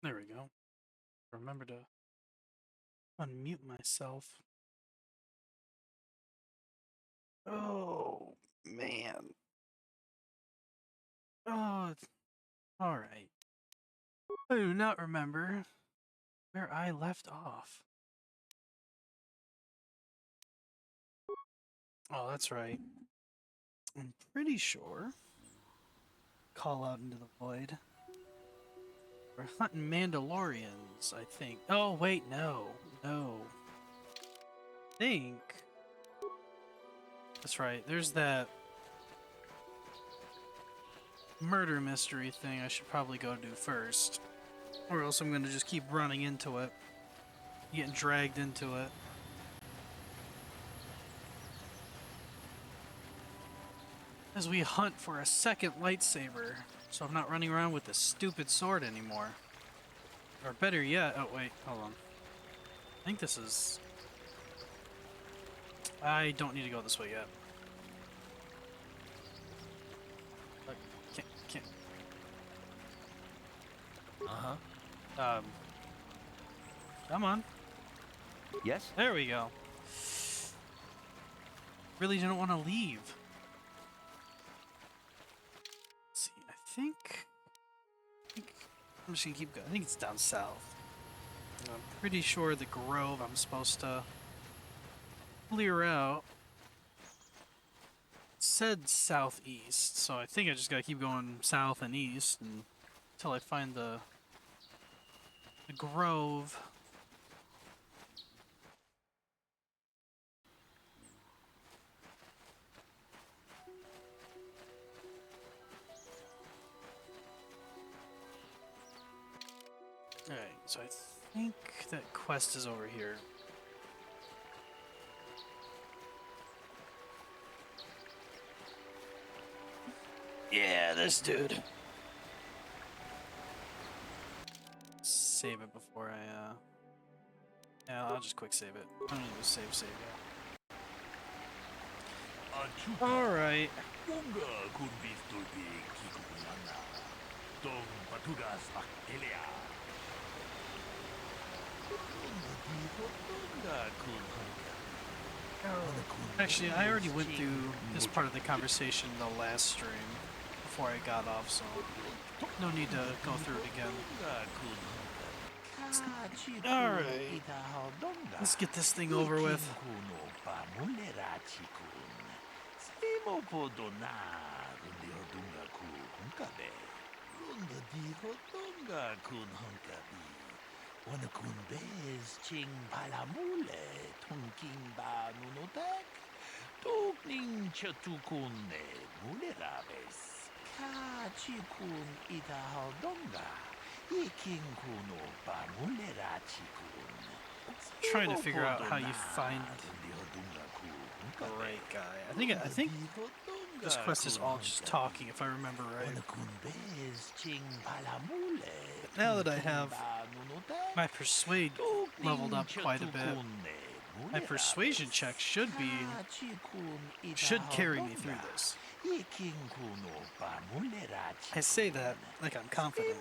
There we go. Remember to unmute myself. Oh, man. Oh, all right. I do not remember where I left off. Oh, that's right. I'm pretty sure. Call out into the void. We're hunting Mandalorians, I think. Oh, wait, no. No. I think. That's right. There's that murder mystery thing I should probably go do first. Or else I'm going to just keep running into it. Getting dragged into it. As we hunt for a second lightsaber, so I'm not running around with this stupid sword anymore. Or better yet, oh wait, hold on. I think this is... I don't need to go this way yet. Can't... Uh-huh. Come on. Yes? There we go. Really didn't want to leave. Let's see, I think I'm just gonna keep going. I think it's down south. I'm pretty sure the grove I'm supposed to clear out said southeast, so I think I just gotta keep going south and east until I find the grove. Alright, so I think that quest is over here. Yeah, this dude. Save it before I, Yeah, I'll just quick save it. I don't need to save yet. Alright. Actually, I already went through this part of the conversation in the last stream before I got off, so no need to go through it again. Alright. Let's get this thing over with. Wanakun bez ching palamule tunking ba nunotek tukning chatukune mulerabes ka chikun ita haldonga iking kuno ba mulera chikun. Trying to figure out how you find the right guy. I think this quest is all just talking, if I remember right. But now that I have my persuade leveled up quite a bit, my persuasion check should carry me through this. I say that like I'm confident.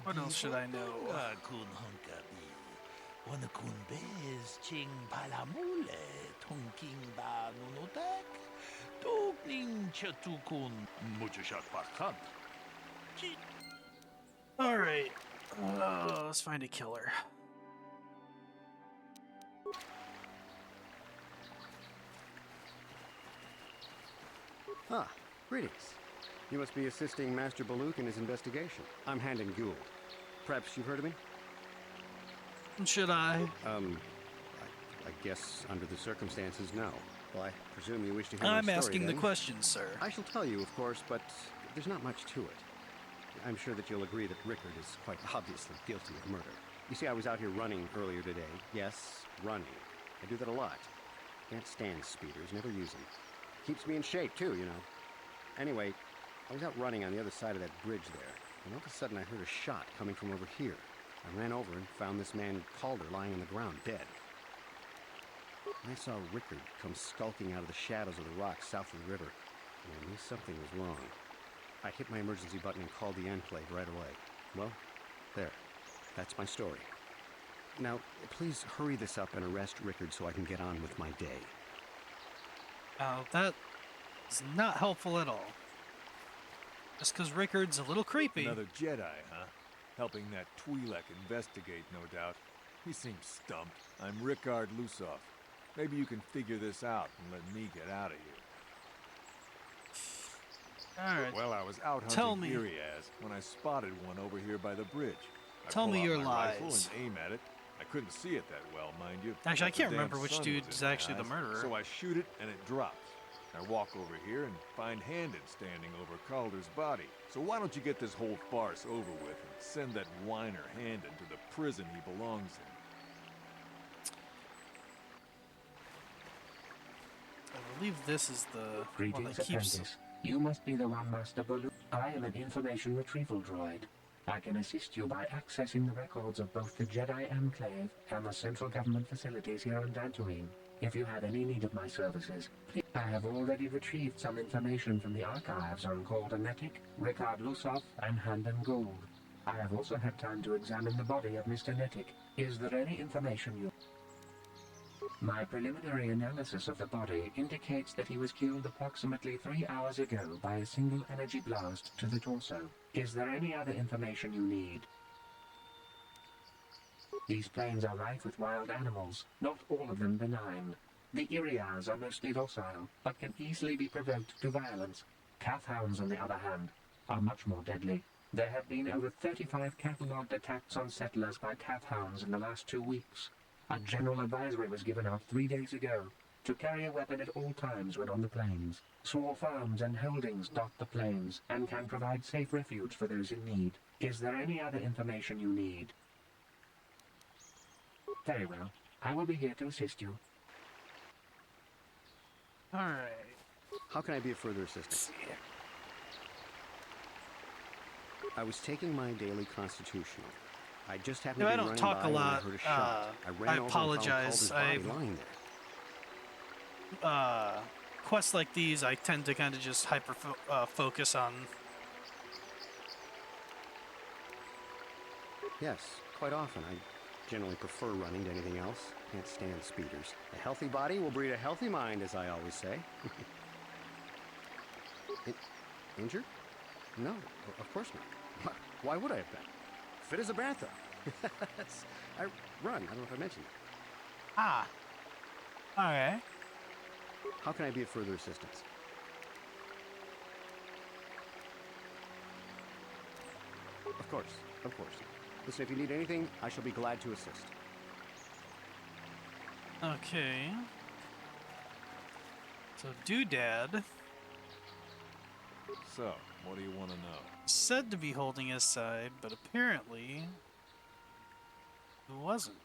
What else should I know? Wanakun bez ching palamule tunking ba nunotek tukning chatukun muchashat parkan. Alright, let's find a killer. Ah, greetings. You must be assisting Master Baluk in his investigation. I'm Handon Gould. Perhaps you've heard of me? Should I? I guess under the circumstances, no. Well, I presume you wish to hear my I'm story, asking then. the question, sir. I shall tell you, of course, but there's not much to it. I'm sure that you'll agree that Rickard is quite obviously guilty of murder. You see, I was out here running earlier today. Yes, running. I do that a lot. Can't stand speeders, never use them. Keeps me in shape, too, you know. Anyway, I was out running on the other side of that bridge there, and all of a sudden I heard a shot coming from over here. I ran over and found this man Calder lying on the ground, dead. I saw Rickard come skulking out of the shadows of the rocks south of the river, and I knew something was wrong. I hit my emergency button and called the Enclave right away. Well, there. That's my story. Now, please hurry this up and arrest Rickard so I can get on with my day. Now, that is not helpful at all. Just because Rickard's a little creepy. Another Jedi, huh? Helping that Twi'lek investigate, no doubt. He seems stumped. I'm Rickard Lusov. Maybe you can figure this out and let me get out of here. Alright. Well, I was out Tell hunting me. Iriaz when I spotted one over here by the bridge. I Tell pull me out your my rifle lies. and aim at it. I couldn't see it that well, mind you. Actually, I but the can't damn remember which sun dude was is in my actually the eyes. murderer. So I shoot it and it drops. I walk over here and find Handon standing over Calder's body. So why don't you get this whole farce over with and send that whiner Handon to the prison he belongs in? I believe this is the one Greetings, that keeps... apprentice. You must be the one, Master Bulu. I am an information retrieval droid. I can assist you by accessing the records of both the Jedi Enclave and the central government facilities here on Dantooine. If you have any need of my services, please. I have already retrieved some information from the archives on Calder Netic, Rickard Lusov, and Handon Gould. I have also had time to examine the body of Mr. Netic. Is there any information you... My preliminary analysis of the body indicates that he was killed approximately 3 hours ago by a single energy blast to the torso. Is there any other information you need? These plains are rife with wild animals, not all of them benign. The Iriaz are mostly docile, but can easily be provoked to violence. Kath hounds, on the other hand, are much more deadly. There have been over 35 catalogued attacks on settlers by Kath hounds in the last 2 weeks. A general advisory was given out 3 days ago to carry a weapon at all times when on the plains. Small farms and holdings dot the plains and can provide safe refuge for those in need. Is there any other information you need? Very well. I will be here to assist you. Alright. How can I be of further assistance? I was taking my daily constitutional. I just happened No, to I be don't running talk by a when I lot. heard a shot. I ran over and found apologize. Calder's body lying there. Quests like these, I tend to kind of just focus on. Yes, quite often. I generally prefer running to anything else. Can't stand speeders. A healthy body will breed a healthy mind, as I always say. Injured? No, of course not. Why would I have been? Fit as a bantha. I run. I don't know if I mentioned it. Ah. Alright. How can I be of further assistance? Of course, of course. Listen, if you need anything, I shall be glad to assist. Okay. So, Doodad So, what do you want to know? said to be holding his side, but apparently it wasn't,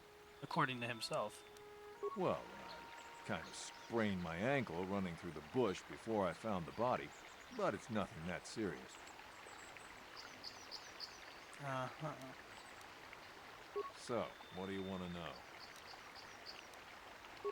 according to himself. Well, I kind of sprained my ankle running through the bush before I found the body, but it's nothing that serious. Uh-huh. So, what do you want to know?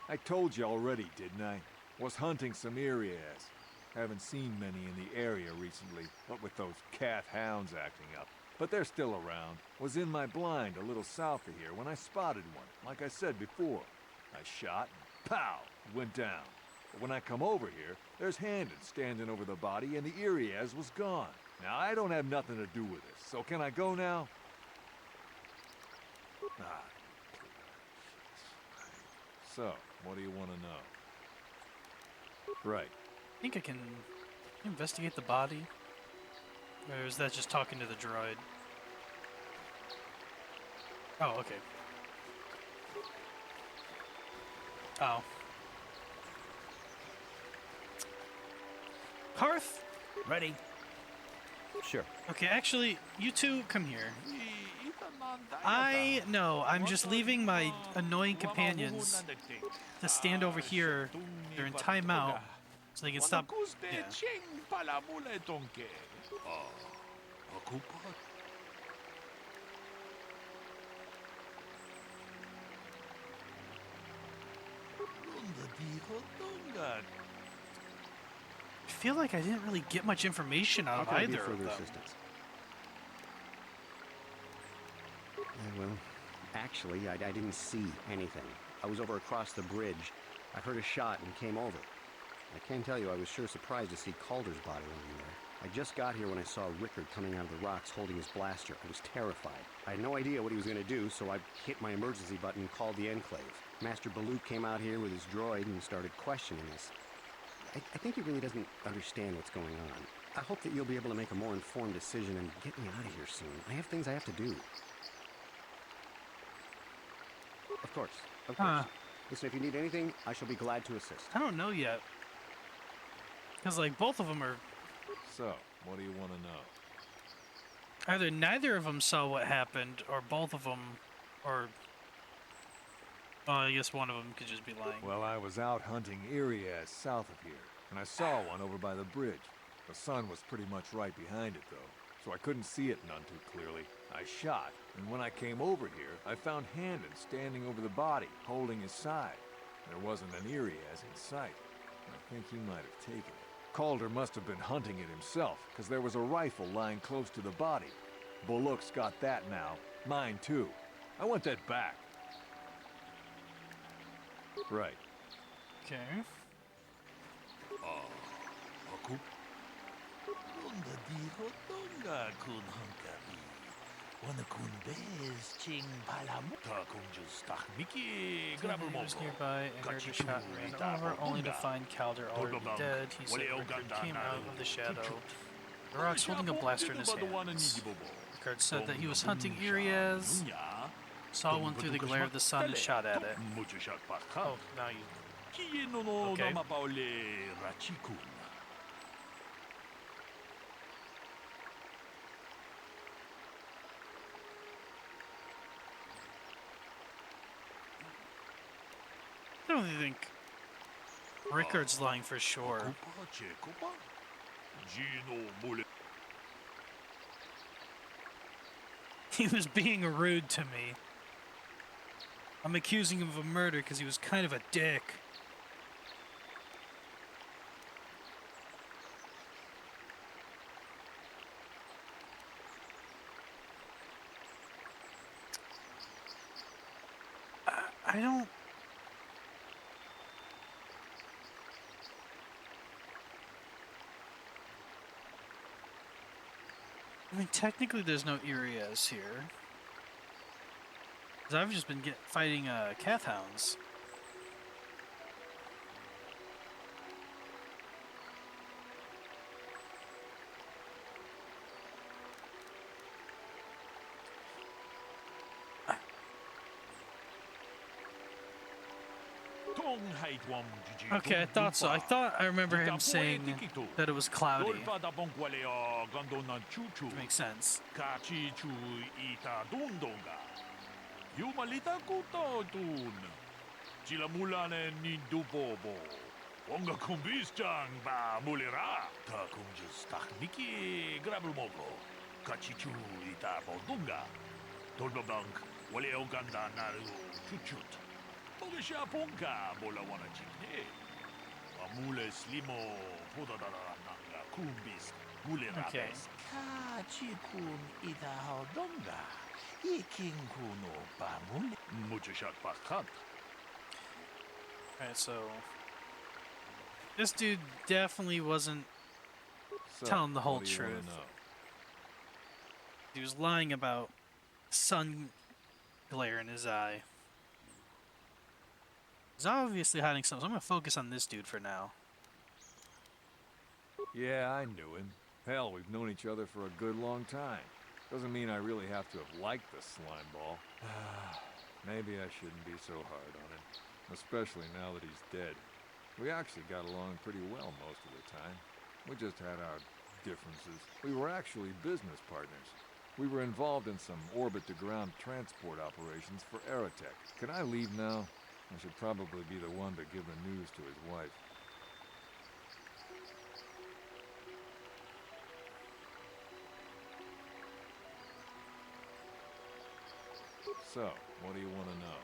I told you already, didn't I? Was hunting some Iriaz. Haven't seen many in the area recently, what with those cat hounds acting up. But they're still around. Was in my blind a little south of here when I spotted one, like I said before. I shot and pow, it went down. But when I come over here, there's Handon standing over the body and the Iriaz was gone. Now, I don't have nothing to do with this, so can I go now? Ah. So, what do you want to know? Right. I think I can investigate the body. Or is that just talking to the droid? Oh, okay. Oh. Karth? Ready? Sure. Okay, actually, you two come here. I'm just leaving my annoying companions to stand over here during timeout so they can stop. Yeah. I feel like I didn't really get much information out How of can I be either of of further them. assistance? Well, actually, I didn't see anything. I was over across the bridge. I heard a shot and came over. I can tell you I was sure surprised to see Calder's body lying there. I just got here when I saw Rickard coming out of the rocks holding his blaster. I was terrified. I had no idea what he was going to do, so I hit my emergency button and called the Enclave. Master Baloo came out here with his droid and started questioning us. I think he really doesn't understand what's going on. I hope that you'll be able to make a more informed decision and get me out of here soon. I have things I have to do. Of course, of course. Huh. Listen, if you need anything, I shall be glad to assist. I don't know yet. Because, like, both of them are... So, what do you want to know? Either neither of them saw what happened, or both of them, or... Well, I guess one of them could just be lying. Well, I was out hunting Irias south of here, and I saw one over by the bridge. The sun was pretty much right behind it, though, so I couldn't see it none too clearly. I shot, and when I came over here, I found Handon standing over the body, holding his side. There wasn't an Irias in sight. I think he might have taken it. Calder must have been hunting it himself, because there was a rifle lying close to the body. Bullock's got that now. Mine, too. I want that back. Right. Okay. Aku? Ronda diho tonga kun hankabi. Wana kun bez ching palamu. Ta kun just Miki grab He was mo. nearby and heard a shot and ran over, only to find Calder already dead. He said Rickard came out of the shadow. The rocks holding a blaster in his hands. Rickard said that he was hunting Irias, saw one through the glare of the sun and shot at it. Oh, now you... Okay. I don't think Rickard's lying for sure. He was being rude to me. I'm accusing him of a murder because he was kind of a dick. I don't... I mean, technically there's no Irias here. Because I've just been fighting Kath Hounds. Okay, I thought so. I thought I remember him saying that it was cloudy. Makes sense. Onga kumbis jang ba mulera. Ta kunjus Miki grabulmogo. Kachichu ita bodunga. Tolbabank wale oganda naru chuchut. Ogesha ponka bola wana chikne. Amule slimo podadara nanga kumbis mulera. Okay. Kachikun ita hodonga. Ikin kuno ba mule. Muchashat bakant. Alright, so... This dude definitely wasn't So, telling the whole what do you wanna truth. know? He was lying about sun glare in his eye. He's obviously hiding something, so I'm gonna focus on this dude for now. Yeah, I knew him. Hell, we've known each other for a good long time. Doesn't mean I really have to have liked the slime ball. Maybe I shouldn't be so hard on him. Especially now that he's dead. We actually got along pretty well most of the time. We just had our differences. We were actually business partners. We were involved in some orbit-to-ground transport operations for Aerotech. Can I leave now? I should probably be the one to give the news to his wife. So, what do you want to know?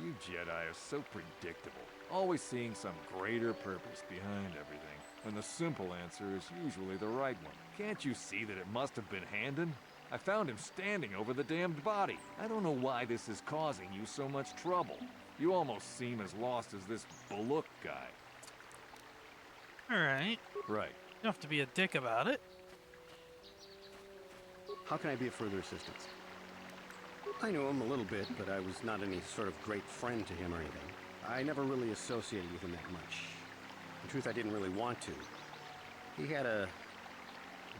You Jedi are so predictable, always seeing some greater purpose behind everything, when the simple answer is usually the right one. Can't you see that it must have been Handon? I found him standing over the damned body. I don't know why this is causing you so much trouble. You almost seem as lost as this Bullock guy. Alright. Right. You don't have to be a dick about it. How can I be of further assistance? I knew him a little bit, but I was not any sort of great friend to him or anything. I never really associated with him that much. In truth, I didn't really want to. He had a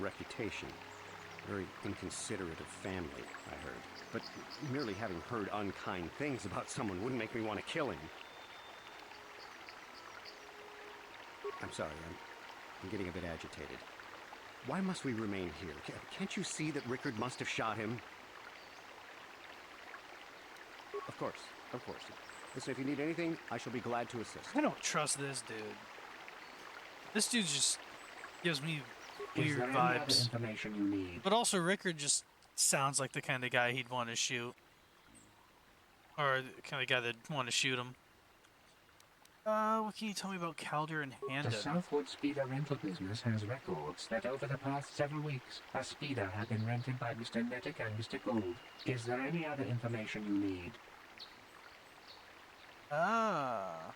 reputation. Very inconsiderate of family, I heard. But merely having heard unkind things about someone wouldn't make me want to kill him. I'm sorry, I'm getting a bit agitated. Why must we remain here? Can't you see that Rickard must have shot him? Of course, of course. Listen, if you need anything, I shall be glad to assist. I don't trust this dude. This dude just gives me Is weird there any other vibes. information you need? But also, Rickard just sounds like the kind of guy he'd want to shoot. Or the kind of guy that'd want to shoot him. What can you tell me about Calder and The Handon? Southwood Speeder rental business has records that over the past several weeks, a speeder had been rented by Mr. Nettic and Mr. Gold. Is there any other information you need? Ah.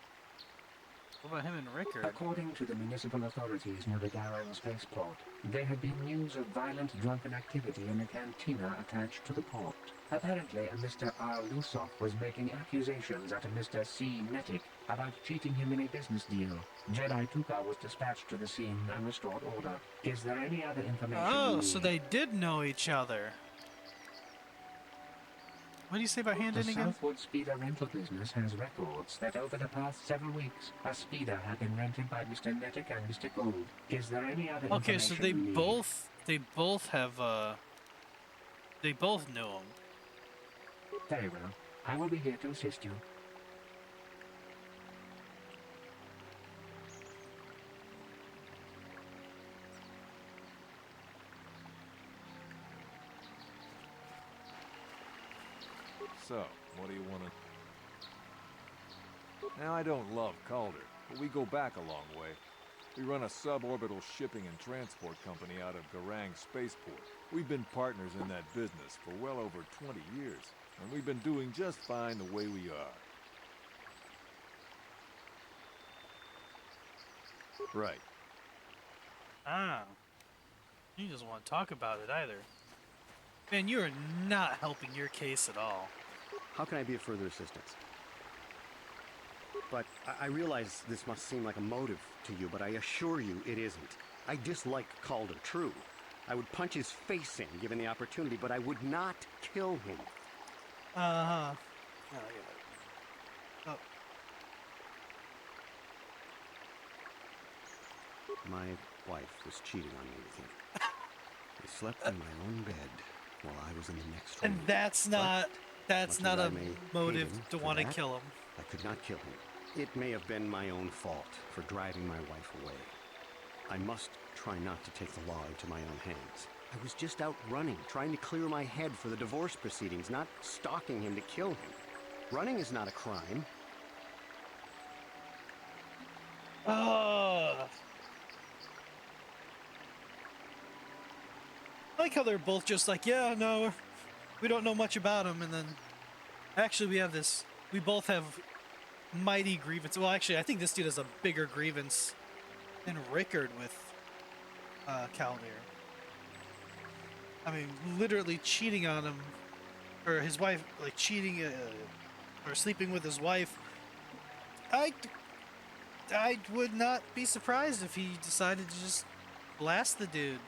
What about him and Rickard? According to the municipal authorities near the Garang spaceport, there had been news of violent drunken activity in a cantina attached to the port. Apparently, a Mr. R. Lusoff was making accusations at a Mr. C. Nettic about cheating him in a business deal. Jedi Tuka was dispatched to the scene and restored order. Is there any other information you Oh, need? so they did know each other. What do you say about The Handon again? Southwood Speeder rental business has records that over the past several weeks, a speeder had been rented by Mr. Nettic and Mr. Gold. Is there any other Okay, so information they you need? both have, they both know him. Very well. I will be here to assist you. So, what do you want to... Now, I don't love Calder, but we go back a long way. We run a suborbital shipping and transport company out of Garang Spaceport. We've been partners in that business for well over 20 years, and we've been doing just fine the way we are. Right. Ah. You just want to talk about it either. Man, you are not helping your case at all. How can I be of further assistance? But I realize this must seem like a motive to you, but I assure you it isn't. I dislike Calder, true. I would punch his face in given the opportunity, but I would not kill him. Uh-huh. Oh, yeah. Oh, My wife was cheating on me with him. I slept in my own bed while I was in the next room. and that's not much not as I a may hate motive him to for want to that, kill him. I could not kill him. It may have been my own fault for driving my wife away. I must try not to take the law into my own hands. I was just out running, trying to clear my head for the divorce proceedings, not stalking him to kill him. Running is not a crime. I like how they're both just like, yeah, no, we don't know much about him, and then actually we both have mighty grievance. Well, actually, I think this dude has a bigger grievance than Rickard with Calder. I mean, literally cheating on him, or his wife, like cheating, or sleeping with his wife. I would not be surprised if he decided to just blast the dude.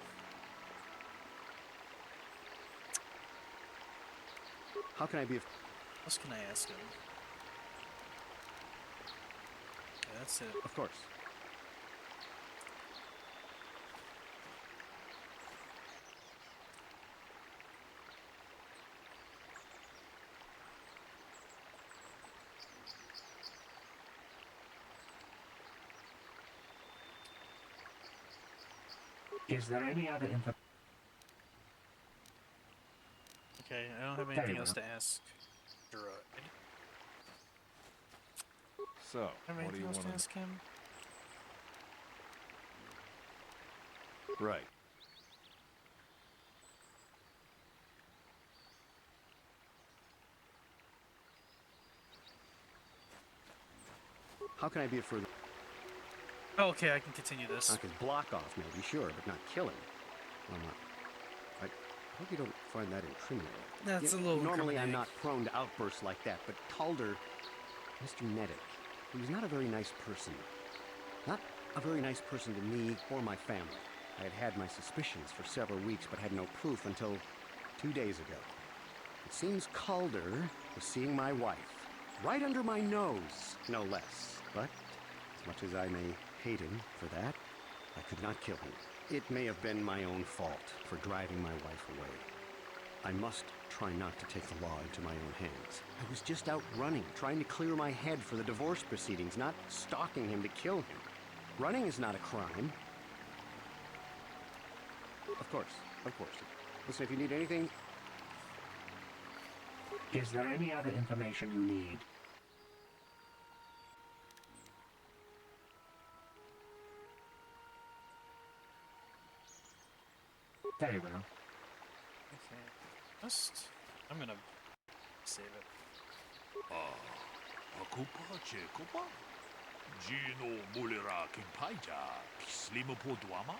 How can I be of... What else can I ask him? Okay, that's it. Of course. Is there any other information? Okay, I don't have Very anything else well. to ask. Droid. So, Have what do anything you else want to to ask him? Right. How can I be of further... Okay, I can continue this. I could block off, maybe, sure, but not kill him. Well, not... I hope you don't find that incriminating. That's Yeah, a little normally I'm incriminating. not prone to outbursts like that, but Calder, Mr. Nedick, he was not a very nice person. Not a very nice person to me or my family. I had had my suspicions for several weeks, but had no proof until 2 days ago. It seems Calder was seeing my wife, right under my nose, no less. But, as much as I may hate him for that, I could not kill him. It may have been my own fault for driving my wife away. I must try not to take the law into my own hands. I was just out running, trying to clear my head for the divorce proceedings, not stalking him to kill him. Running is not a crime. Of course, of course. Listen, if you need anything... Is there any other information you need? Very well. Okay. I'm gonna save it. Akupa Chekopa? Gino Mulira Kimpaija, Slima Podwama?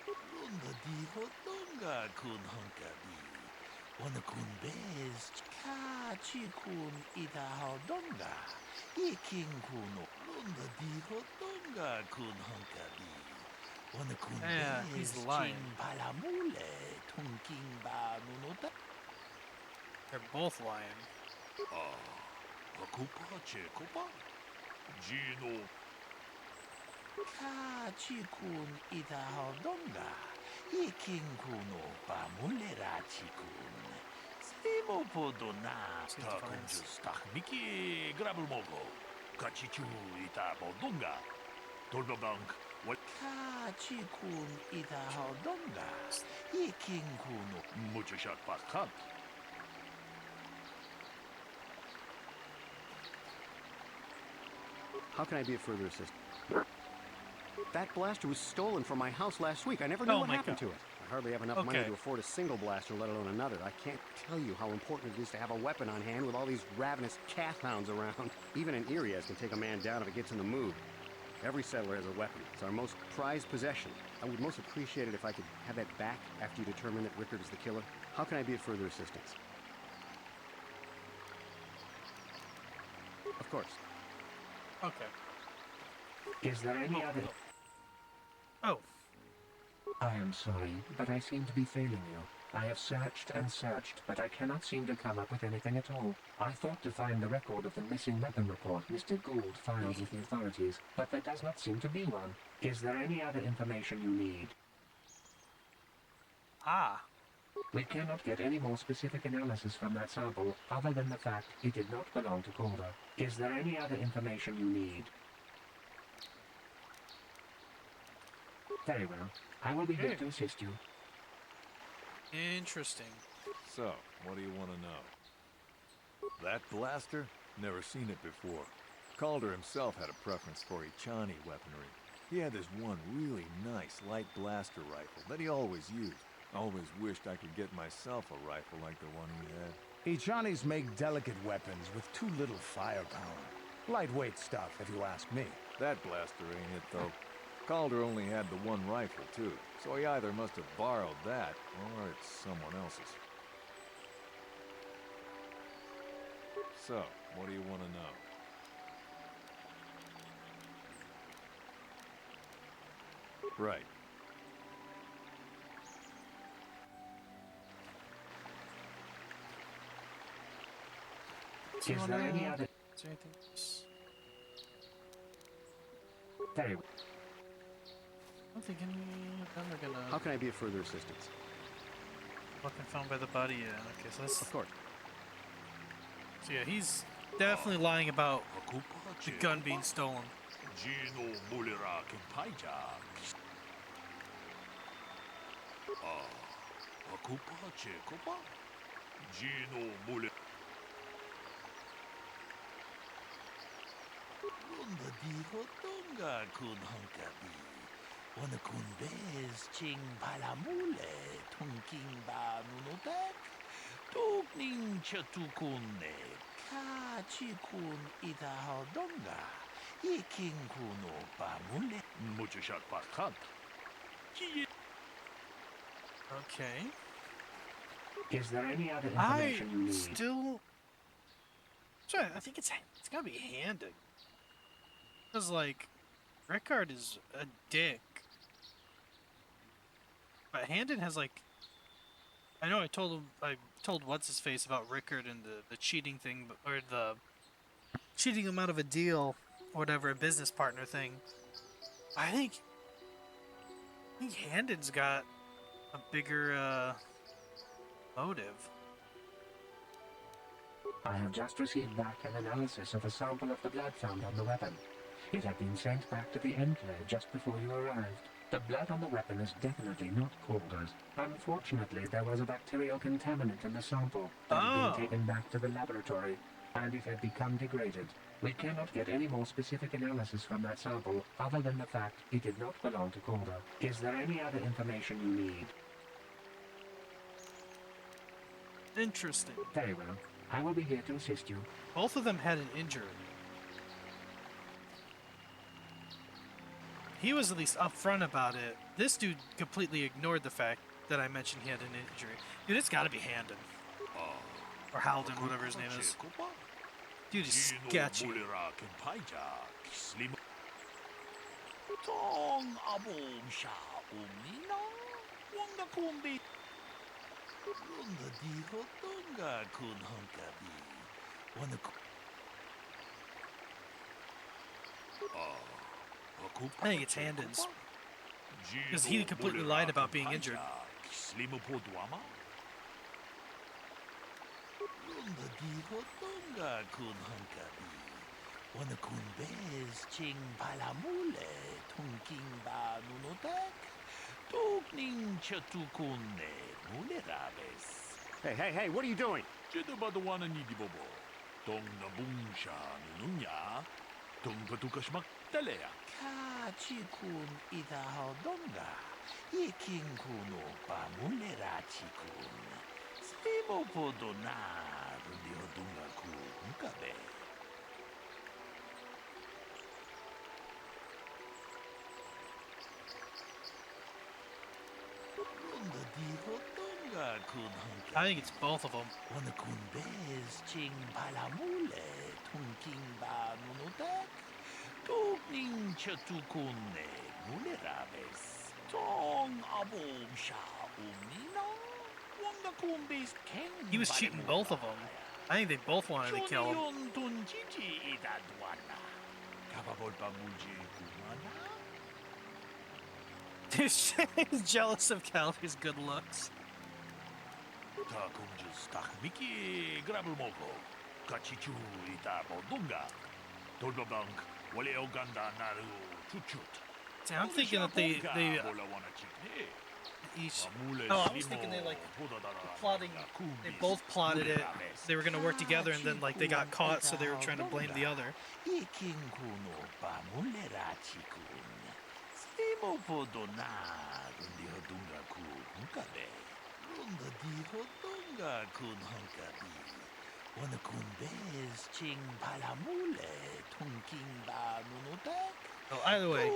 Lunda di Hodonga kun Hunkabi. Wana kun best, Kachi kun Ita Hodonga. Iking kuno, Lunda di Hodonga kun Hunkabi. Wana kun Yeah, he's best, lying. Ching Palamule, Tunking Ba Nunota. They're both lying. Akupa Chekopa? Gino Kachi kun Ita Hodonga. Iking kuno Pamulera Chikun. Slimo Podona. See the Takum vines. just Miki Grabelmogo. Kachichu Ita Bodonga. Tolbabank. What? Kachi kun Ita Hodonga. Iking kuno Muchashat Pakat. How can I be of further assistance? That blaster was stolen from my house last week. I never knew Oh what my happened God. to it. I hardly have enough money Okay. to afford a single blaster, let alone another. I can't tell you how important it is to have a weapon on hand with all these ravenous cat hounds around. Even an Irias can take a man down if it gets in the mood. Every settler has a weapon. It's our most prized possession. I would most appreciate it if I could have that back after you determine that Rickard is the killer. How can I be of further assistance? Of course. Okay. Is there any other... Oh, I am sorry, but I seem to be failing you. I have searched and searched, but I cannot seem to come up with anything at all. I thought to find the record of the missing weapon report Mr. Gould filed with the authorities, but there does not seem to be one. Is there any other information you need? We cannot get any more specific analysis from that sample, other than the fact it did not belong to Calder. Is there any other information you need? Very well. I will be here to assist you. interesting. So, what do you want to know? That blaster? Never seen it before. Calder himself had a preference for Ichani weaponry. He had this one really nice light blaster rifle that he always used. Always wished I could get myself a rifle like the one he had. Ichanis make delicate weapons with too little firepower. Lightweight stuff, if you ask me. That blaster ain't it, though. Calder only had the one rifle, too, so he either must have borrowed that, or it's someone else's. So, what do you want to know? Right. Is there any other... Is there anything else? Very well. I don't think any of them are gonna How can I be of further assistance? fucking found by the body. Yeah. Okay, so that's Of course. so yeah. He's definitely lying about Akupa the Chekopa? gun being stolen. Gino Mulira Kimpaija. Akupa Chekopa? Gino Mulira. Ronda dijo Tonga kun honkabi. Wana kun bez ching palamule tunking ba nunotek. Tugning chatukune ka chikun ita donga. Iking kuno pamule. Mucho shot parkant. Okay. Is there any other I information you need? still. Sorry, I think it's gotta be Handed. Cause like, Rickard is a dick. But Handon has like. I know I told what's his face about Rickard and the cheating thing, or the cheating him out of a deal, or whatever, a business partner thing. I think Handon's got a bigger motive. I have just received back an analysis of a sample of the blood found on the weapon. It had been sent back to the Enclave just before you arrived. The blood on the weapon is definitely not Calder's. Unfortunately, there was a bacterial contaminant in the sample that had been taken back to the laboratory, and it had become degraded. We cannot get any more specific analysis from that sample other than the fact it did not belong to Calder. Is there any other information you need? Interesting. Very well. I will be here to assist you. Both of them had an injury. He was at least upfront about it. This dude completely ignored the fact that I mentioned he had an injury. Dude, it's gotta be Handon. Or Halden, whatever his name is. Dude is sketchy. Tong abom sha umnina. Wanga kumbi. Runda diho tonga kun honkabi. Wana I think it's Handon's. Because he completely lied about being injured. Runda diho tonga kun honkabi. Wana kun bez ching palamule tunking ba nunotek. Tugning chatukune mulerabes. Hey, what are you doing? Jedo badawana ni dibobo. Tong na bungsha nunya. Tong patukashmak talea. Ka chikun ida donga. Iking kuno pa mulera chikun. Slimo podona rundi hodunga ku mukabe. I think it's both of them. He was cheating both of them. I think they both wanted to kill him. He's jealous of Calvie's good looks. See, I'm thinking that they each. Oh, I was thinking they like plotting. They both plotted it. They were gonna work together, and then like they got caught, so they were trying to blame the other. Oh, either way,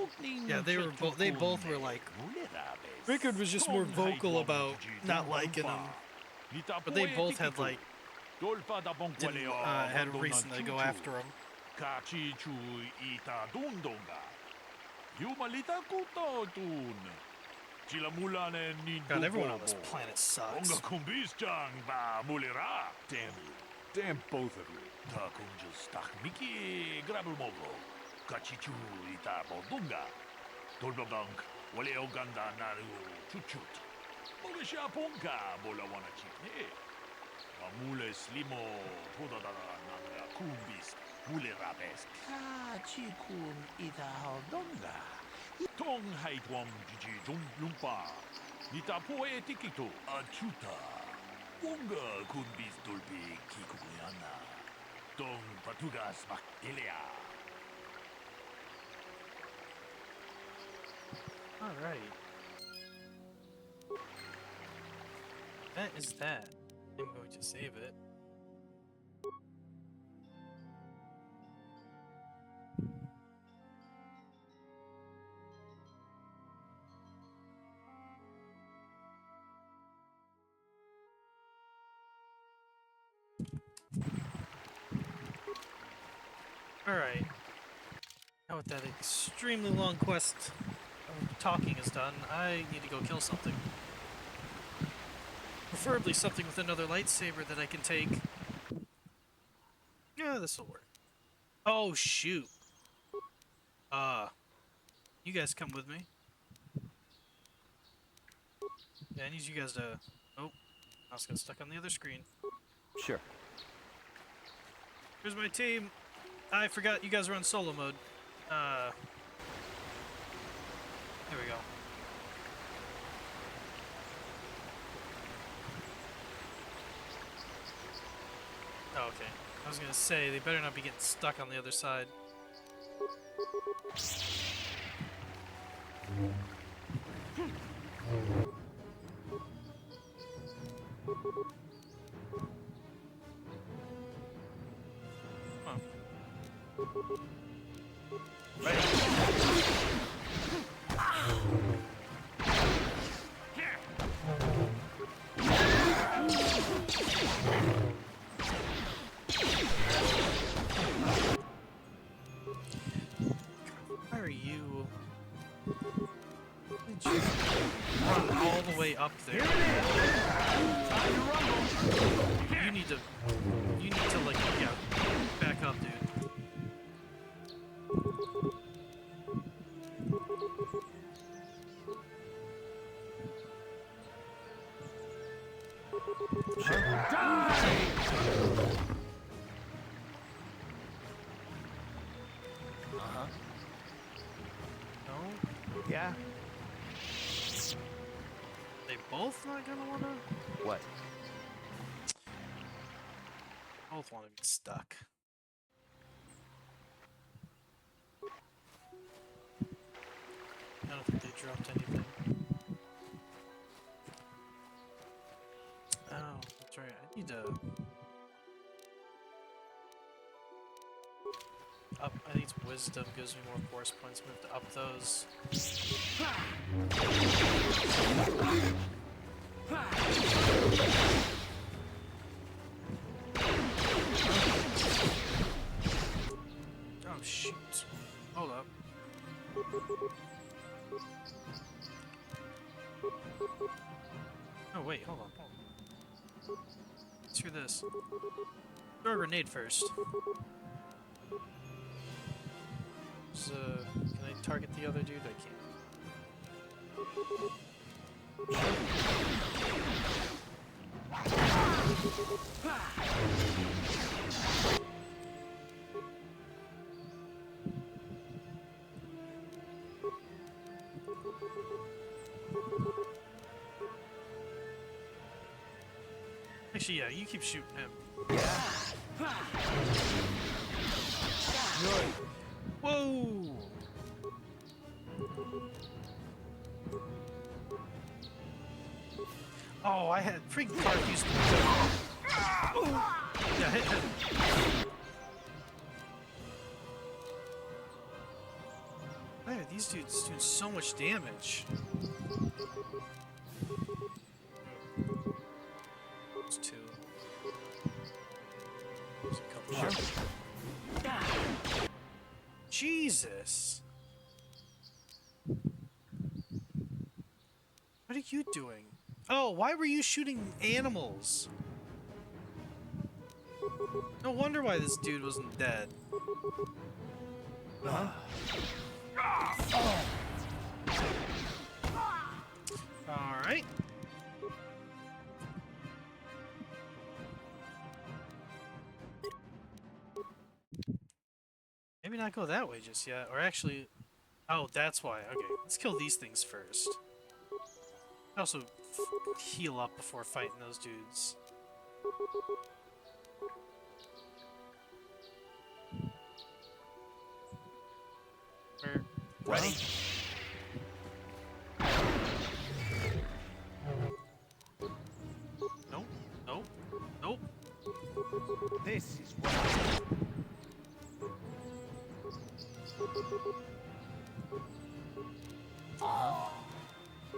yeah, they both were like. Rickard was just more vocal about not liking him, but they both had like had a reason to go after him. God, everyone on this planet sucks. Damn both of you. Amule slimo podadara nanga kumbis mulerabes kachikun ita donga tong haitwam jiji jum lumpa nita poe tikito achuta wonga kumbis dolpi kikuyana tong patugas baktelia Alright. That is that. I'm going to save it. Alright. Now with that extremely long quest of talking is done, I need to go kill something. Preferably something with another lightsaber that I can take. Yeah, this'll work. Oh, shoot. You guys come with me. Yeah, I need you guys to... Oh, mouse got stuck on the other screen. Sure. Here's my team. I forgot you guys are on solo mode. Here we go. Oh, okay. I was gonna say, they better not be getting stuck on the other side. Huh. Why are you... Did you run all the way up there? You need to like, yeah, back up, dude. Uh-huh. No? Yeah? They both not gonna wanna... What? Both wanna be stuck. I don't think they dropped anything. Oh, that's right. I need to... Up, I think it's wisdom gives me more force points. I'm gonna have to up those. Oh shoot. Hold up. Oh wait, hold on. Let's do this. Throw a grenade first. So, can I target the other dude? I can't. Actually, yeah, you keep shooting him. Whoa! Oh, I had freaking Clark used to. Yeah, hit him. Man, these dudes doing so much damage. There's two. There's a couple more. Jesus! What are you doing? Oh, why were you shooting animals? No wonder why this dude wasn't dead. Alright. Maybe not go that way just yet. Or actually... Oh, that's why. Okay, let's kill these things first. Also, heal up before fighting those dudes. Ready?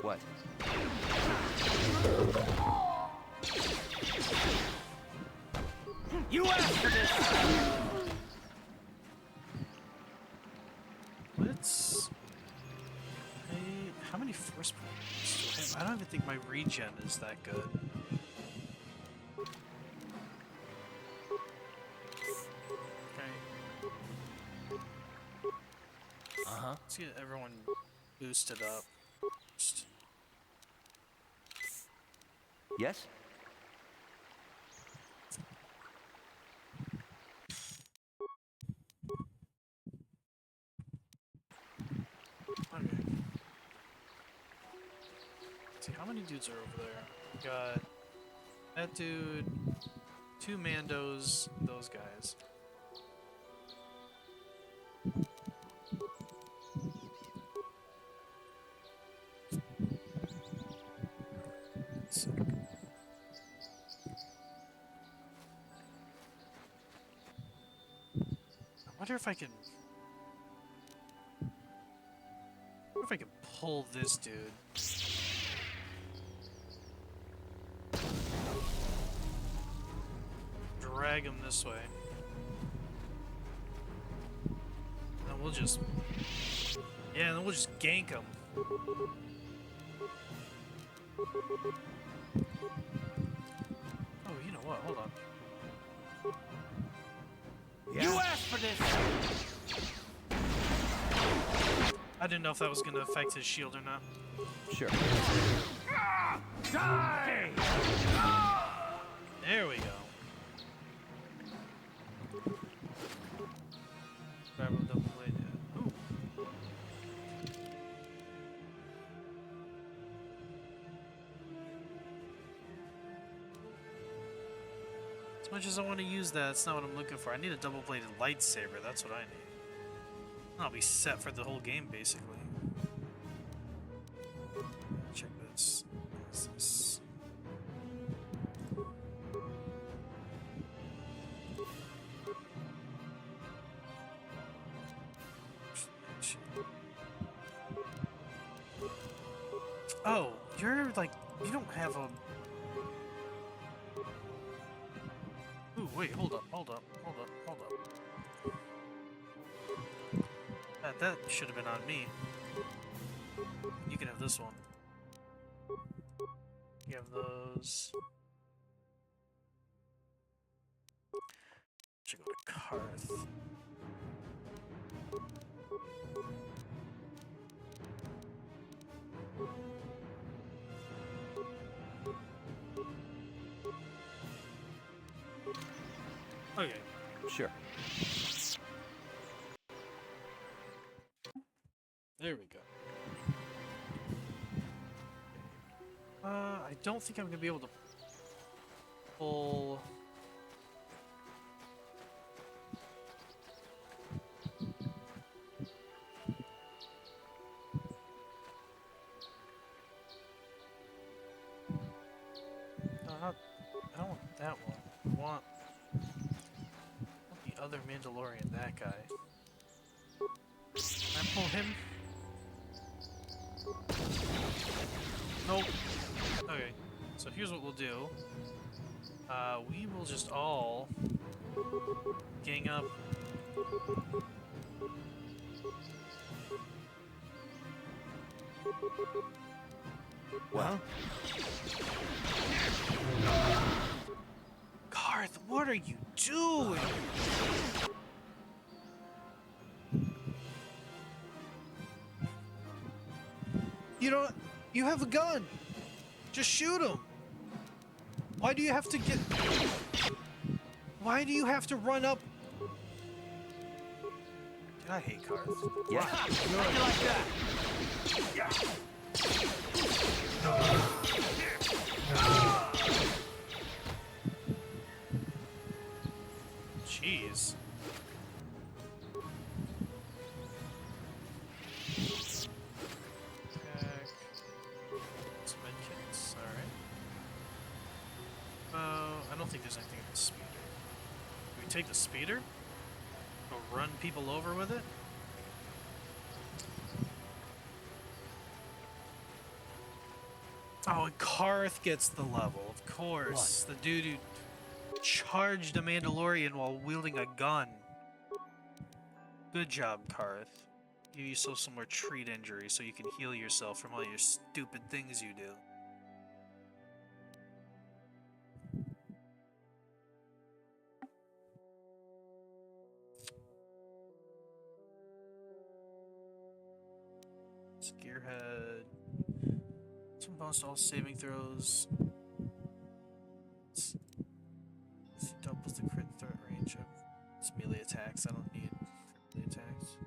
What? You asked for this! Let's. How many force points do I have? I don't even think my regen is that good. Okay. Uh-huh. Let's get everyone boosted up. Just- Yes? Okay. Let's see, how many dudes are over there? We got that dude, 2 Mandos, those guys. So, I wonder if I can. What if I can pull this dude? Drag him this way. And then we'll just... Yeah, and then we'll just gank him. Oh, you know what? Hold on. You asked for this! I didn't know if that was going to affect his shield or not. Sure. Die! There we go. Grab him double bladed. Ooh. As much as I want to use that, that's not what I'm looking for. I need a double bladed lightsaber. That's what I need. I'll be set for the whole game, basically. Check this. What is this? Oh, you're like, you don't have a... Ooh, wait, hold up. That should have been on me. You can have this one. You have those. Should go to Karth. Okay. Sure. There we go. I don't think I'm gonna be able to pull. No, not. I don't want that one. I want the other Mandalorian. That guy. Can I pull him? Nope. Okay, so here's what we'll do. We will just all gang up. Well, Karth, what are you doing? You don't. You have a gun. Just shoot him. Why do you have to get? Why do you have to run up? Dude, I hate Karth. yeah. How'd you like that? Jeez. Some medkits, alright. I don't think there's anything in the speeder. Do we take the speeder? Go run people over with it? Oh, and Karth gets the level, of course. The dude who charged a Mandalorian while wielding a gun. Good job, Karth. Give yourself some more treat injuries so you can heal yourself from all your stupid things you do. Gearhead. Some bonus to all saving throws. This doubles the crit threat range of its melee attacks. I don't need melee attacks.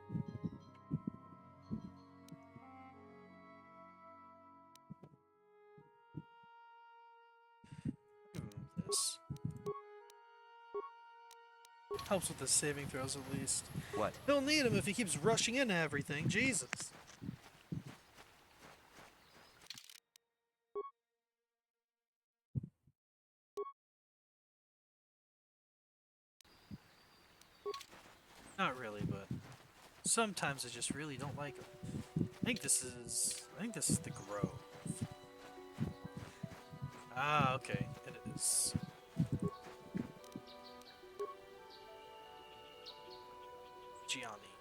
This helps with the saving throws at least. What? He'll need him if he keeps rushing into everything. Jesus. Not really, but sometimes I just really don't like him. I think this is the Grove. Ah, okay, it is. Gianni.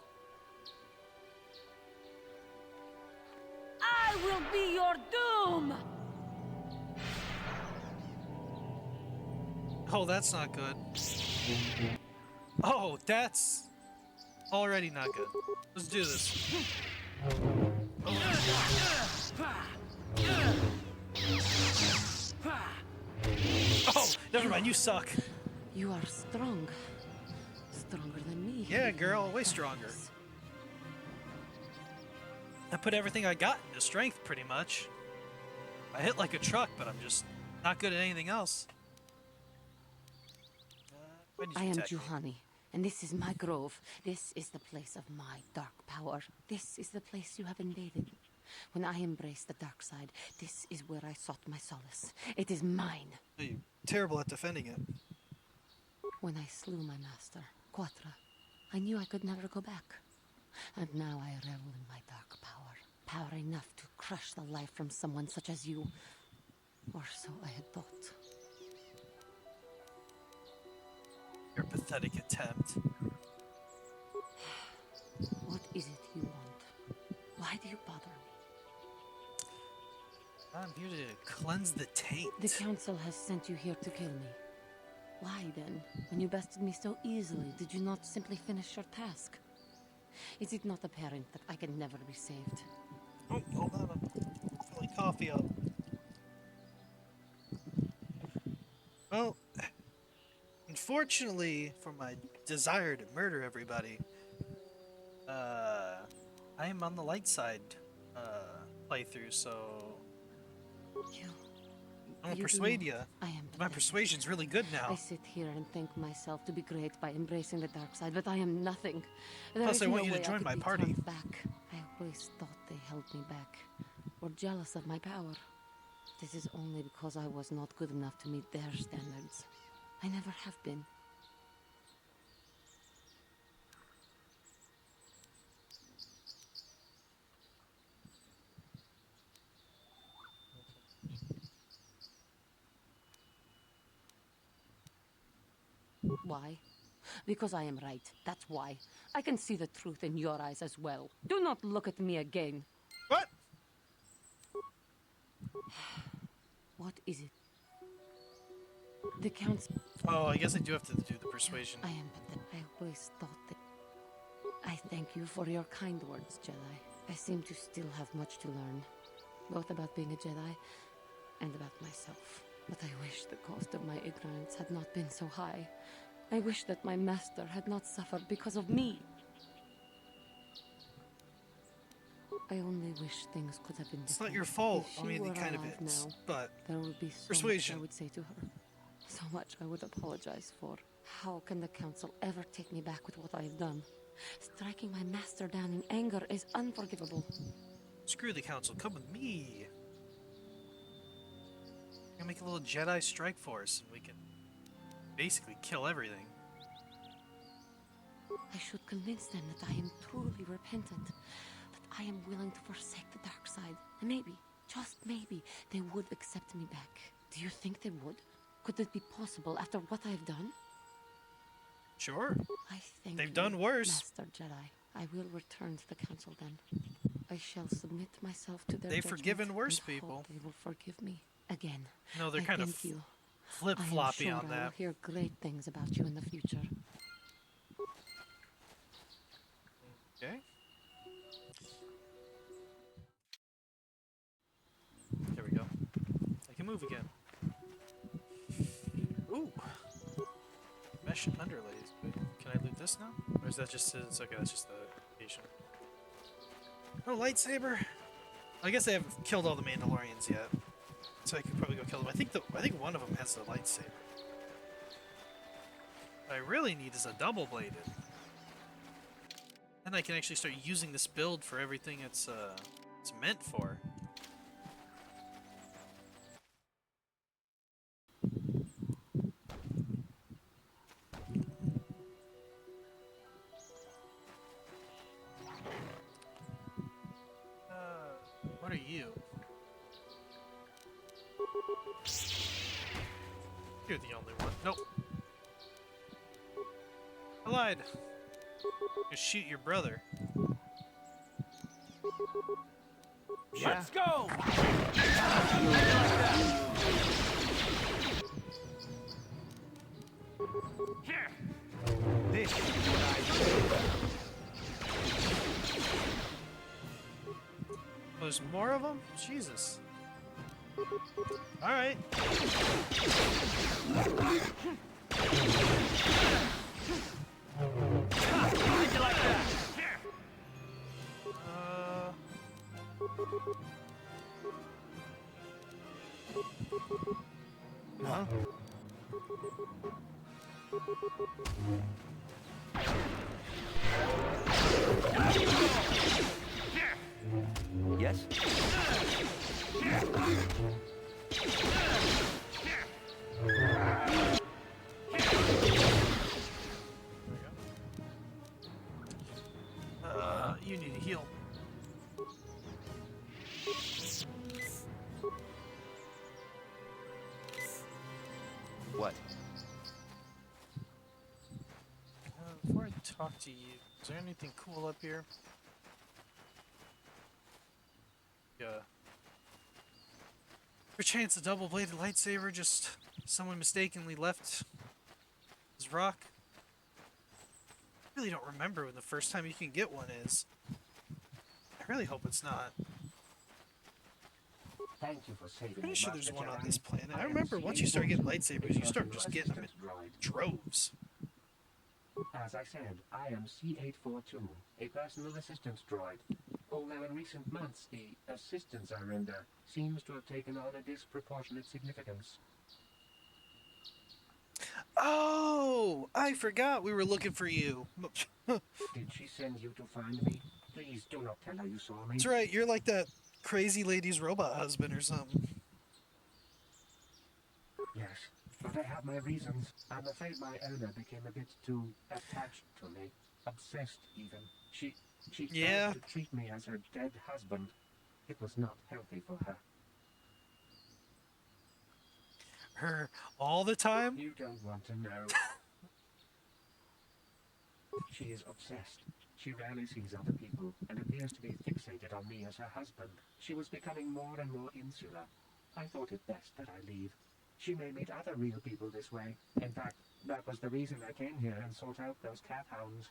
I will be your doom! Oh, that's not good. Oh, that's already not good. Let's do this. Oh, never mind, you suck. You are strong. Stronger than me. Yeah, girl, way stronger. I put everything I got into strength, pretty much. I hit like a truck, but I'm just not good at anything else. When did I you am attack me? Juhani, and this is my grove. This is the place of my dark power. This is the place you have invaded. When I embraced the dark side, this is where I sought my solace. It is mine. You're terrible at defending it. When I slew my master, Quatra, I knew I could never go back. And now I revel in my dark power. Power enough to crush the life from someone such as you. Or so I had thought. Your pathetic attempt. What is it you want? Why do you bother me? I'm here to cleanse the taint. The council has sent you here to kill me. Why then, when you bested me so easily, did you not simply finish your task? Is it not apparent that I can never be saved? Oh, hold on, I'm filling coffee up. Well, unfortunately for my desire to murder everybody, I am on the light side playthrough, so I'm gonna You do persuade not. you. I am My pathetic. persuasion's really good I now. sit here and think myself to be great by embracing the dark side, but I am nothing. There Plus, is I want no you to way join could my be party. turned back. I always thought they held me back, or jealous of my power. This is only because I was not good enough to meet their standards. I never have been. Why? Because I am right. That's why. I can see the truth in your eyes as well. Do not look at me again. What? What is it? The council. Oh, I guess I do have to do the persuasion. I am pathetic. I always thought that. I thank you for your kind words, Jedi. I seem to still have much to learn, both about being a Jedi and about myself. But I wish the cost of my ignorance had not been so high. I wish that my master had not suffered because of me. I only wish things could have been different. It's not your fault. If I she mean, were it kind of alive is. now, But there would be so Persuasion. much I would say to her. So much I would apologize for. How can the council ever take me back with what I have done? Striking my master down in anger is unforgivable. screw the council. Come with me. We're gonna make a little Jedi strike force, and we can basically kill everything. I should convince them that I am truly repentant, that I am willing to forsake the dark side, and maybe, just maybe, they would accept me back. Do you think they would? Could it be possible after what I've done? Sure. I thank They've you, done worse. Master Jedi. I will return to the council then. I shall submit myself to their They've judgment forgiven worse and hope people. They will forgive me again. No, they're I kind of thank you. flip-floppy I am on sure I will that. hear great things about you in the future. Okay. There we go. I can move again. Ooh. Mesh underlays. Wait, can I loot this now? Or is that just it's okay, that's just the location. Oh, lightsaber! I guess I haven't killed all the Mandalorians yet. So I could probably go kill them. I think one of them has the lightsaber. What I really need is a double-bladed. And I can actually start using this build for everything it's meant for. What are you? You're the only one. Nope. I lied. You shoot your brother. Yeah. Let's go! This is what I There's more of them? Jesus. Alright. How'd you like that? Huh? Yes? You need to heal. What? Before I talk to you, is there anything cool up here? Yeah. Perchance a double-bladed lightsaber, just someone mistakenly left his rock. I really don't remember when the first time you can get one is. I really hope it's not. Thank you for saving Pretty me, sure Master there's one on Jedi. this planet. I am remember once you start getting lightsabers, you start just getting them assistant droid. in droves. As I said, I am C842, a personal assistance droid. Although in recent months, the assistance I render seems to have taken on a disproportionate significance. Oh, I forgot we were looking for you. Did she send you to find me? Please do not tell her you saw me. That's right, you're like that crazy lady's robot husband or something. Yes, but I have my reasons. I'm afraid my owner became a bit too attached to me. Obsessed, even. She Yeah. tried to treat me as her dead husband. It was not healthy for her. Her all the time? You don't want to know. She is obsessed. She rarely sees other people and appears to be fixated on me as her husband. She was becoming more and more insular. I thought it best that I leave. She may meet other real people this way. In fact, that was the reason I came here and sought out those cat hounds.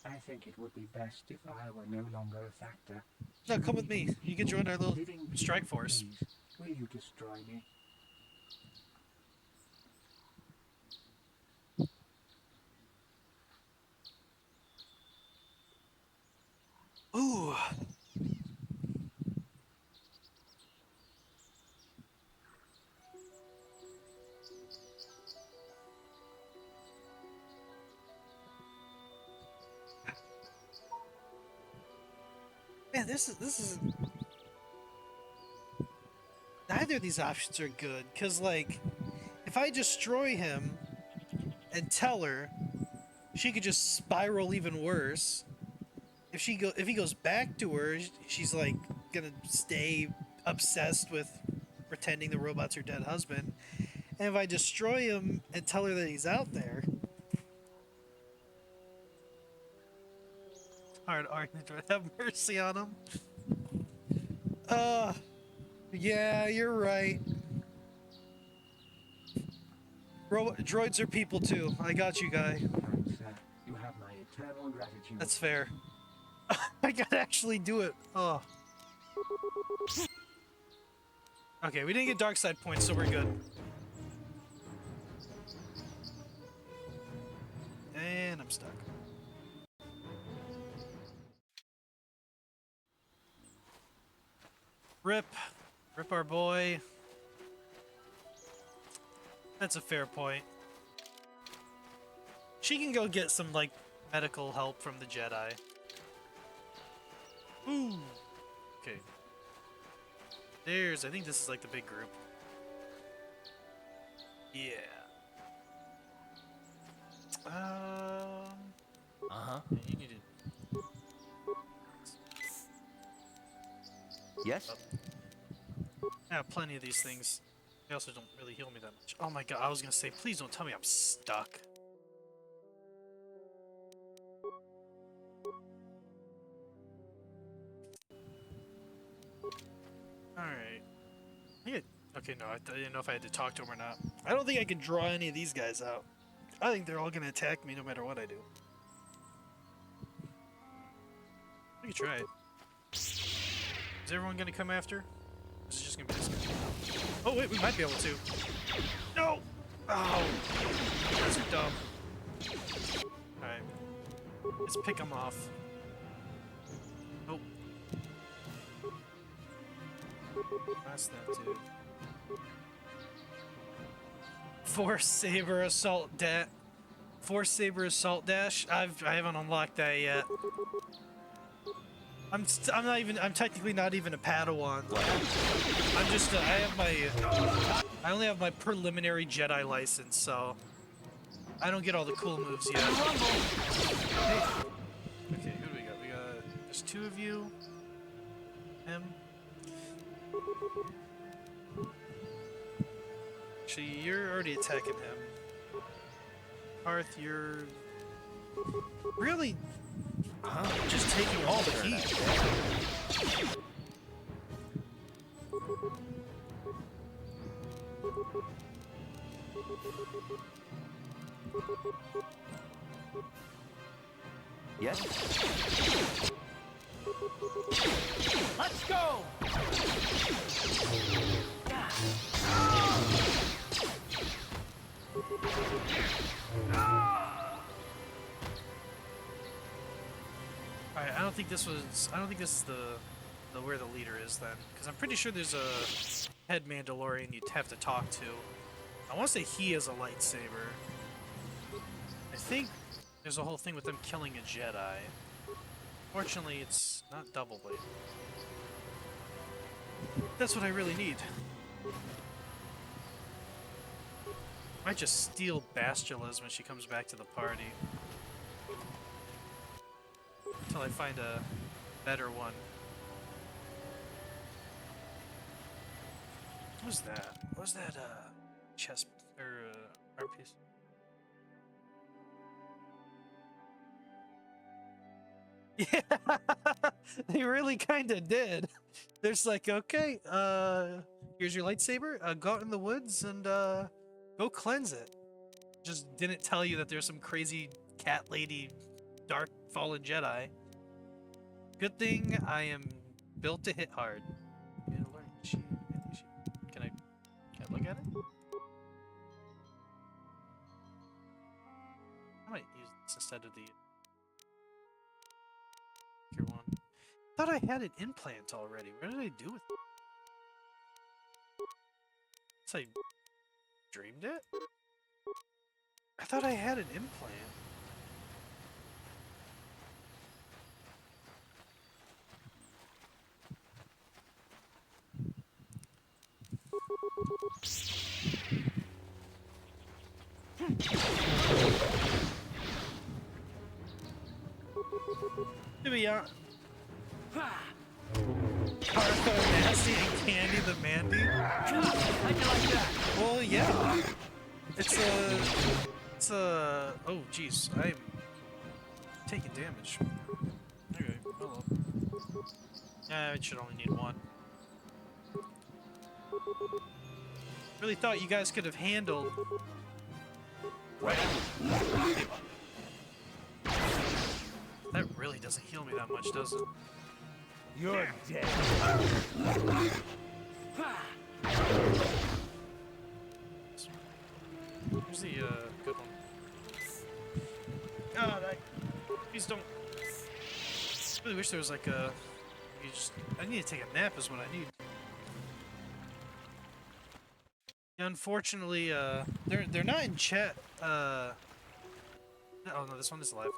I think it would be best if I were no longer a factor. No, come with me. You can join our little Living strike people, force. please, will you destroy me? Ooh. Man, this is neither of these options are good, cause like if I destroy him and tell her, she could just spiral even worse. if he goes back to her, she's like gonna stay obsessed with pretending the robot's her dead husband. And if I destroy him and tell her that he's out there, hard argument to have mercy on him. Yeah, you're right. Droids are people too. I got you, guy. Thanks, sir. You have my eternal gratitude. That's fair. I gotta actually do it. Oh. Okay, we didn't get dark side points, so we're good. And I'm stuck. Rip. Rip our boy. That's a fair point. She can go get some, like, medical help from the Jedi. Ooh. Okay. I think this is like the big group. Yeah. Uh-huh. Yeah, you need to... Yes? I have plenty of these things. They also don't really heal me that much. Oh my god, I was gonna say, please don't tell me I'm stuck. Alright. Okay, no, I didn't know if I had to talk to him or not. I don't think I can draw any of these guys out. I think they're all gonna attack me no matter what I do. We can try it. Is everyone gonna come after? This is just gonna be this guy. Oh wait, we might be able to. No! Oh! That's dumb. Alright. Let's pick him off. Oh. That's that dude. Force Saber Assault Dash. I haven't unlocked that yet. I'm technically not even a Padawan. I only have my preliminary Jedi license, so I don't get all the cool moves yet. Hey. Okay, who do we got? There's two of you. Him. Actually, you're already attacking him. Hearth, you're really just taking all the heat. Yes? Let's go! Alright, I don't think this is the where the leader is then, because I'm pretty sure there's a head Mandalorian you'd have to talk to. I want to say he has a lightsaber. I think there's a whole thing with them killing a Jedi. Fortunately, it's not double blade. That's what I really need. Might just steal Bastula's when she comes back to the party. Until I find a better one. What was that? What was that, chest, or, art piece? Yeah, they really kinda did. There's like, okay, here's your lightsaber, go out in the woods and, go cleanse it. Just didn't tell you that there's some crazy cat lady, dark fallen Jedi. Good thing I am built to hit hard. Can I look at it? I might use this instead of the here one. I thought I had an implant already. What did I do with it? Guess I dreamed it? I thought I had an implant. To be honest. Arthur Nasty and Candy the Mandy? How'd you like that? Well, yeah. It's a... Oh, jeez. I'm taking damage. Okay, hello. I should only need one. Really thought you guys could have handled... That really doesn't heal me that much, does it? You're dead. Here's the good one. God, please don't. I really wish there was like a. I need to take a nap. Is what I need. Unfortunately, they're not in chat. Oh no, this one is live.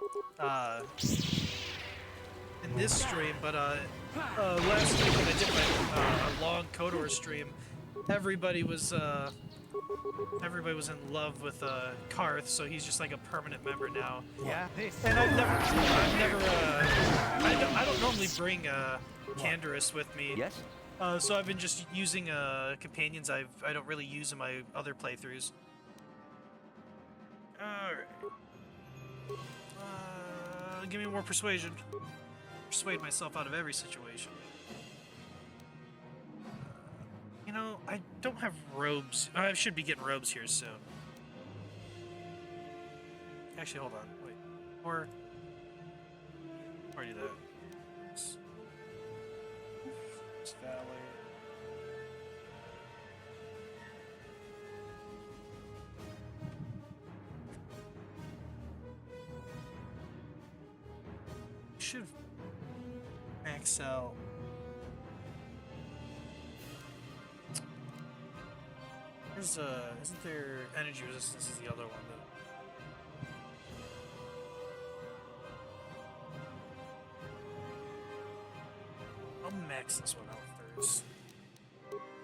In this stream, but last week when I did my long KOTOR stream, everybody was in love with Karth, so he's just like a permanent member now. Yeah. And I don't normally bring Canderous with me. Yes? So I've been just using companions I don't really use in my other playthroughs. Alright. Give me more persuasion. Persuade myself out of every situation. You know, I don't have robes. I should be getting robes here soon. Actually, hold on. Wait. Or do that. It's Valor. Should max out. There's isn't there energy resistance is the other one though. I'll max this one out first.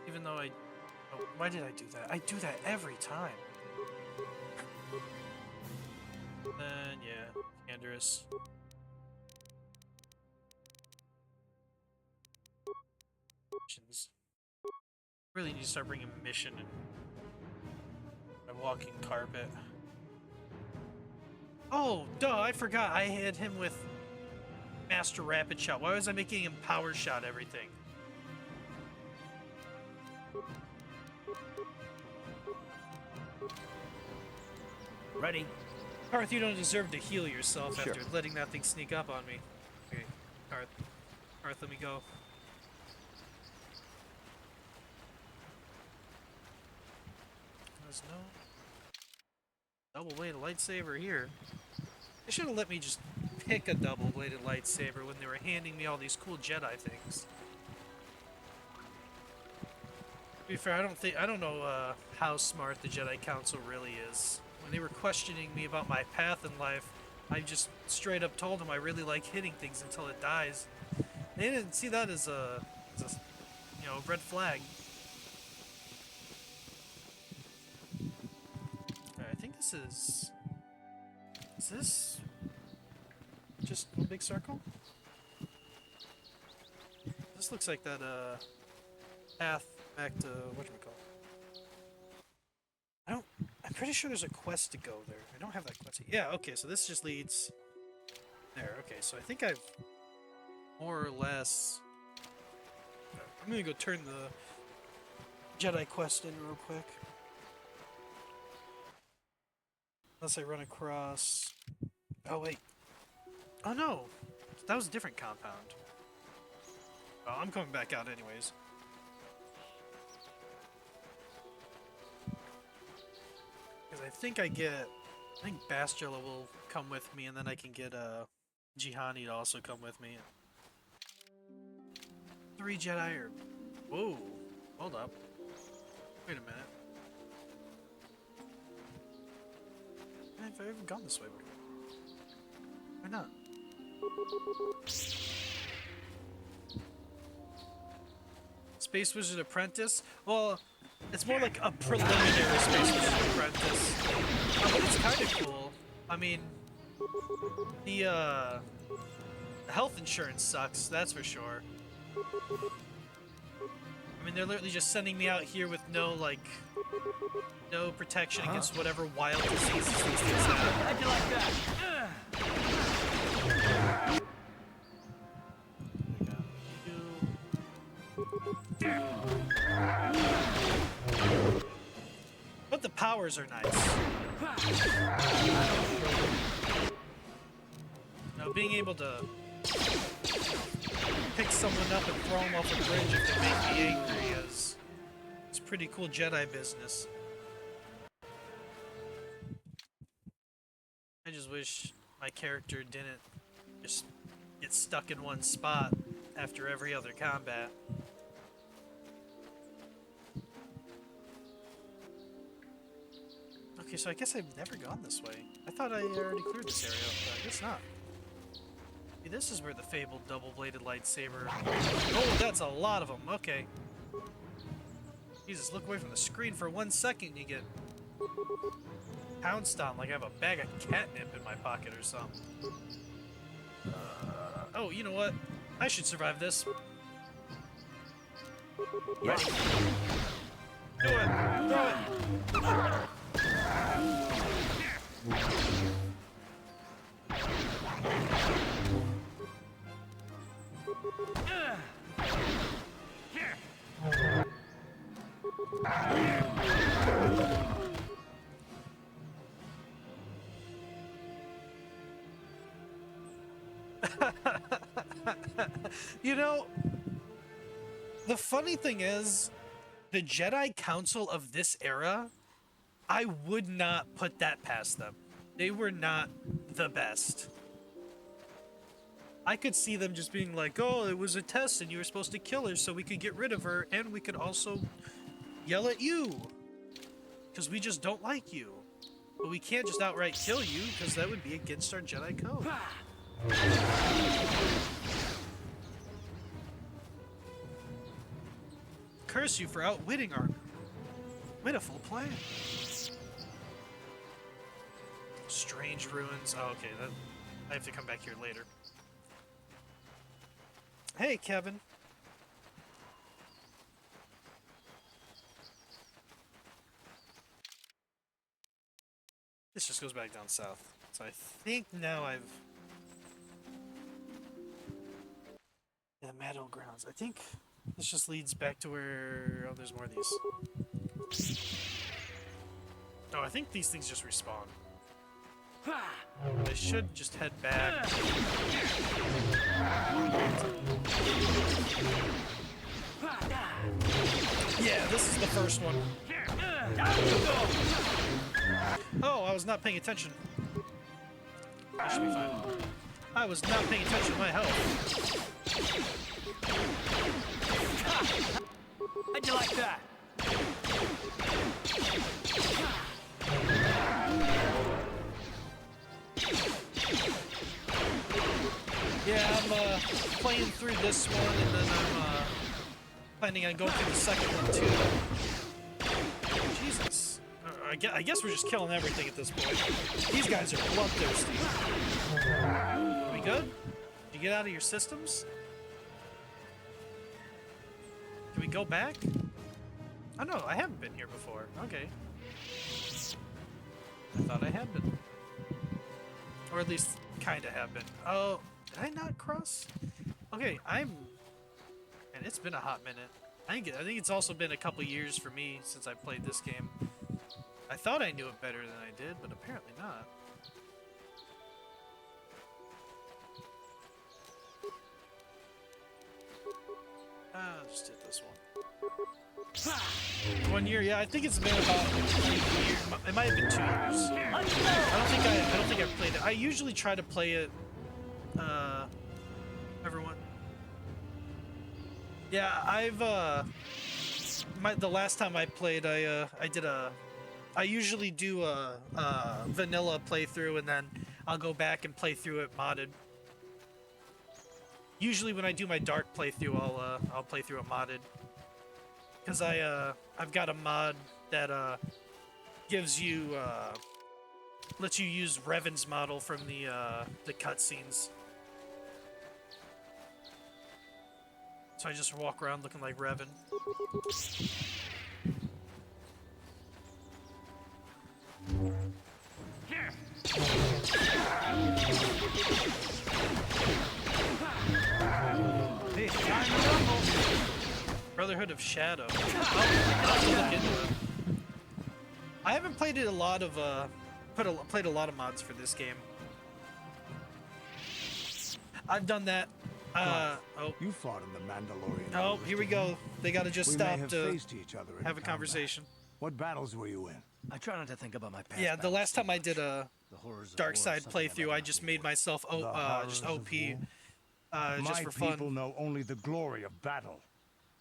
Even though oh, why did I do that? I do that every time. Then yeah, Canderous. Missions. Really need to start bringing mission and my walking carpet. Oh, duh! I forgot I had him with Master Rapid Shot. Why was I making him Power Shot everything? Ready? Karth, you don't deserve to heal yourself Sure. after letting that thing sneak up on me. Okay, Karth, let me go. There's no double-bladed lightsaber here. They should have let me just pick a double-bladed lightsaber when they were handing me all these cool Jedi things. To be fair, I don't know how smart the Jedi Council really is. When they were questioning me about my path in life, I just straight up told them I really like hitting things until it dies. They didn't see that as a red flag. I think this is this just one big circle? This looks like that path back to whatchamacallit. I'm pretty sure there's a quest to go there. I don't have that quest. Yeah, okay, so this just leads there. Okay, so I think I've more or less I'm gonna go turn the Jedi quest in real quick. Unless I run across... Oh, wait. Oh, no! That was a different compound. Oh, I'm coming back out anyways. Because I think I think Bastila will come with me, and then I can get Jihani to also come with me. 3 Jedi or... Whoa! Hold up. Wait a minute. Have I ever gone this way before? Why not? Space Wizard Apprentice? Well, it's more like a preliminary Space Wizard Apprentice. But it's kind of cool. I mean, the Health insurance sucks, that's for sure. I mean, they're literally just sending me out here with no, like, no protection against whatever wild diseases these things have. How'd you like that? But the powers are nice. Now, being able to pick someone up and throw them off a bridge if they make me angry is it's pretty cool Jedi business. I just wish my character didn't just get stuck in one spot after every other combat. Okay, so I guess I've never gone this way. I thought I already cleared this area, but I guess not. Hey, this is where the fabled double-bladed lightsaber... Oh, that's a lot of them. Okay. Jesus, look away from the screen for 1 second and you get pounced on like I have a bag of catnip in my pocket or something. Oh, you know what? I should survive this. Yes. Do it! Throw it! You know, the funny thing is, the Jedi Council of this era, I would not put that past them. They were not the best. I could see them just being like, oh, it was a test and you were supposed to kill her so we could get rid of her and we could also yell at you. Because we just don't like you. But we can't just outright kill you because that would be against our Jedi code. Curse you for outwitting our wittful plan. Strange ruins. Oh, okay. I have to come back here later. Hey, Kevin. This just goes back down south. So I think now I've... The Meadow Grounds. I think this just leads back to where... Oh, there's more of these. Oh, I think these things just respawn. I should just head back. Yeah, this is the first one. Oh, I was not paying attention. I should be fine. I was not paying attention to my health. How'd you like that? Yeah, I'm playing through this one, and then I'm planning on going through the second one too. Jesus. I guess we're just killing everything at this point. These guys are bloodthirsty. Are we good? Did you get out of your systems? Can we go back? Oh no, I haven't been here before. Okay. I thought I had been. Or at least kinda have been. Oh, did I not cross? Okay, and it's been a hot minute. I think it's also been a couple years for me since I played this game. I thought I knew it better than I did, but apparently not. I'll just hit this one. 1 year, yeah, I think it's been about a year. It might have been 2 years. I don't think I've played it. I usually try to play it. Everyone. Yeah, I've the last time I played, I usually do a vanilla playthrough, and then I'll go back and play through it modded. Usually when I do my dark playthrough, I'll play through it modded. Because I've got a mod that gives you lets you use Revan's model from the cutscenes. So I just walk around looking like Revan. Hey, time to rumble. Brotherhood of Shadow. Oh, I'll have to look into it. I haven't played it a lot of played a lot of mods for this game. I've done that. Oh, You fought in the Mandalorian. oh, Wars, here we didn't you? go. They gotta just We may stop have to faced each other in have a combat. conversation. What battles were you in? I try not to think about my past. Yeah, the battles last too time I much. did a The horrors of Dark war are Side something I'd playthrough, rather I not just be made worried. myself The just horrors of OP, war? just My for people fun. know only the glory of battle.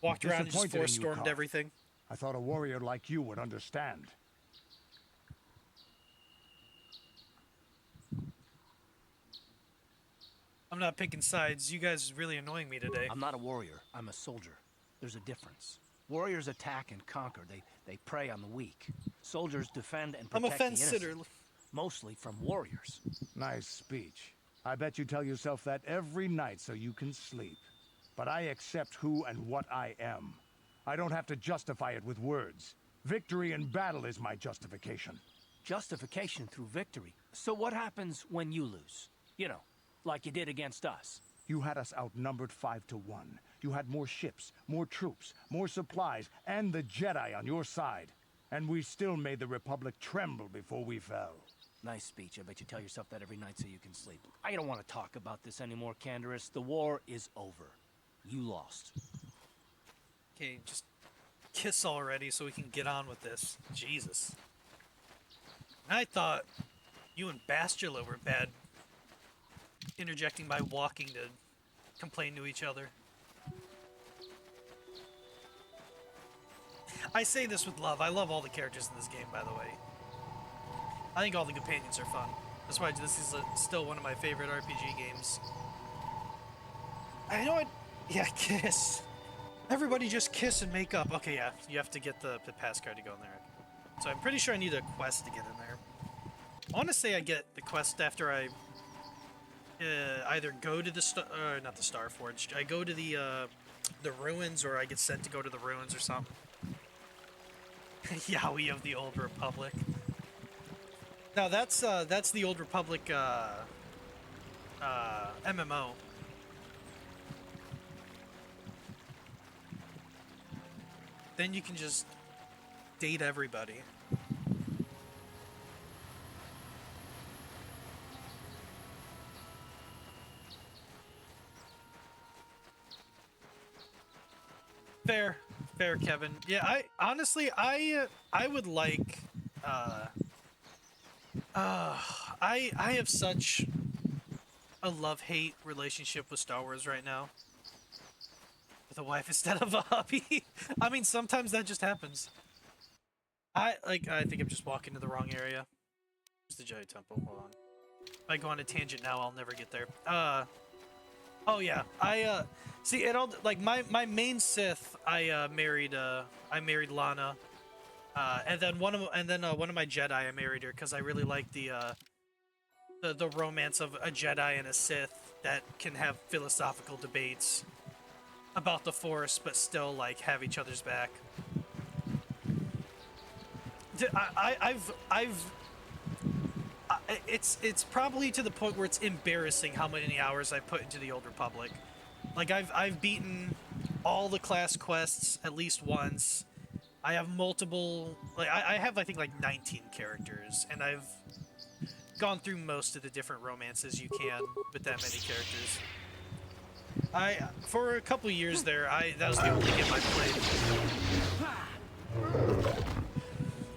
Walked around and just disappointed in force you, stormed Koth. everything. I thought a warrior like you would understand. I'm not picking sides. You guys are really annoying me today. I'm not a warrior. I'm a soldier. There's a difference. Warriors attack and conquer. They prey on the weak. Soldiers defend and I'm protect a fence the sitter. innocent, mostly from warriors. Nice speech. I bet you tell yourself that every night so you can sleep. But I accept who and what I am. I don't have to justify it with words. Victory in battle is my justification. Justification through victory. So what happens when you lose? You know, like you did against us. You had us outnumbered 5-1. You had more ships, more troops, more supplies, and the Jedi on your side. And we still made the Republic tremble before we fell. Nice speech. I bet you tell yourself that every night so you can sleep. I don't want to talk about this anymore, Canderous. The war is over. You lost. Okay, just kiss already so we can get on with this. Jesus. I thought you and Bastila were bad. Interjecting by walking to complain to each other. I say this with love. I love all the characters in this game, by the way. I think all the companions are fun. That's why this is still one of my favorite RPG games. I know it. Yeah, kiss. Everybody just kiss and make up. Okay, yeah, you have to get the pass card to go in there. So I'm pretty sure I need a quest to get in there. I want to say I get the quest after I either go to the not the Starforged. I go to the ruins, or I get sent to go to the ruins or something. Yowie of the Old Republic. Now that's the Old Republic MMO. Then you can just date everybody. Fair, fair, Kevin. Yeah, I honestly, I would like, I have such a love-hate relationship with Star Wars right now. With a wife instead of a hubby. I mean, sometimes that just happens. I think I'm just walking to the wrong area. There's the Jedi Temple. Hold on. If I go on a tangent now, I'll never get there. Oh yeah, see it all, like my main Sith, I married Lana, and then one of my Jedi, I married her because I really like the romance of a Jedi and a Sith that can have philosophical debates about the Force, but still like have each other's back. It's probably to the point where it's embarrassing how many hours I put into the Old Republic. Like I've beaten all the class quests at least once. I have multiple, like I have I think like 19 characters, and I've gone through most of the different romances you can with that many characters. For a couple years there, that was the only game I played.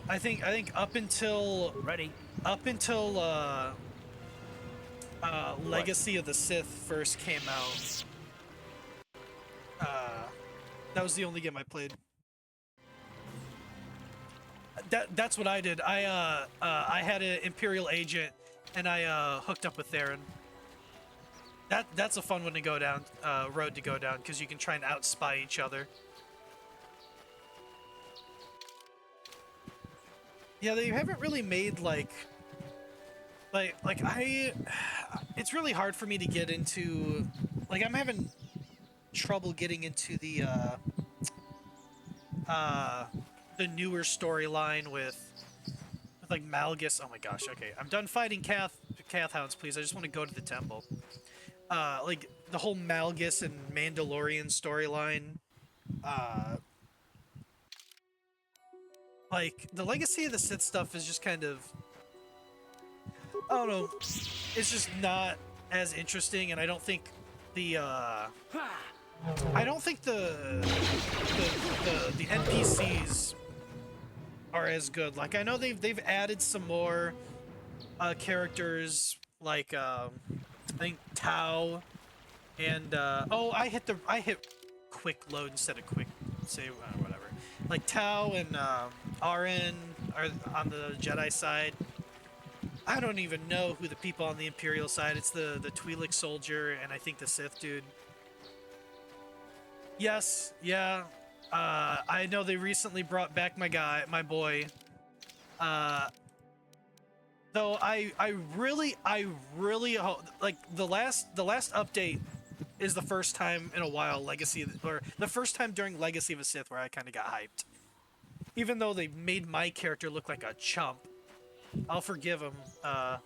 I think up until Legacy of the Sith first came out, that was the only game I played. That's what I did. I had an Imperial agent, and I hooked up with Theron. That's a fun one to go down, road to go down, because you can try and outspy each other. Yeah, they haven't really made like it's really hard for me to get into, like I'm having trouble getting into the newer storyline with like Malgus. Oh my gosh. Okay, I'm done fighting Cath hounds. Please, I just want to go to the temple. Like the whole Malgus and Mandalorian storyline. Like the Legacy of the Sith stuff is just kind of, I don't know. It's just not as interesting, and I don't think the the NPCs are as good. Like I know they've added some more characters like I think Tau and oh I hit quick load instead of quick save whatever. Like Tau and RN are on the Jedi side. I don't even know who the people on the Imperial side. It's the Twi'lek soldier and I think the Sith dude. Yes, yeah. I know they recently brought back my boy. Though I really hope, like the last update is the first time in a while the first time during Legacy of a Sith where I kind of got hyped. Even though they made my character look like a chump, I'll forgive him. Oh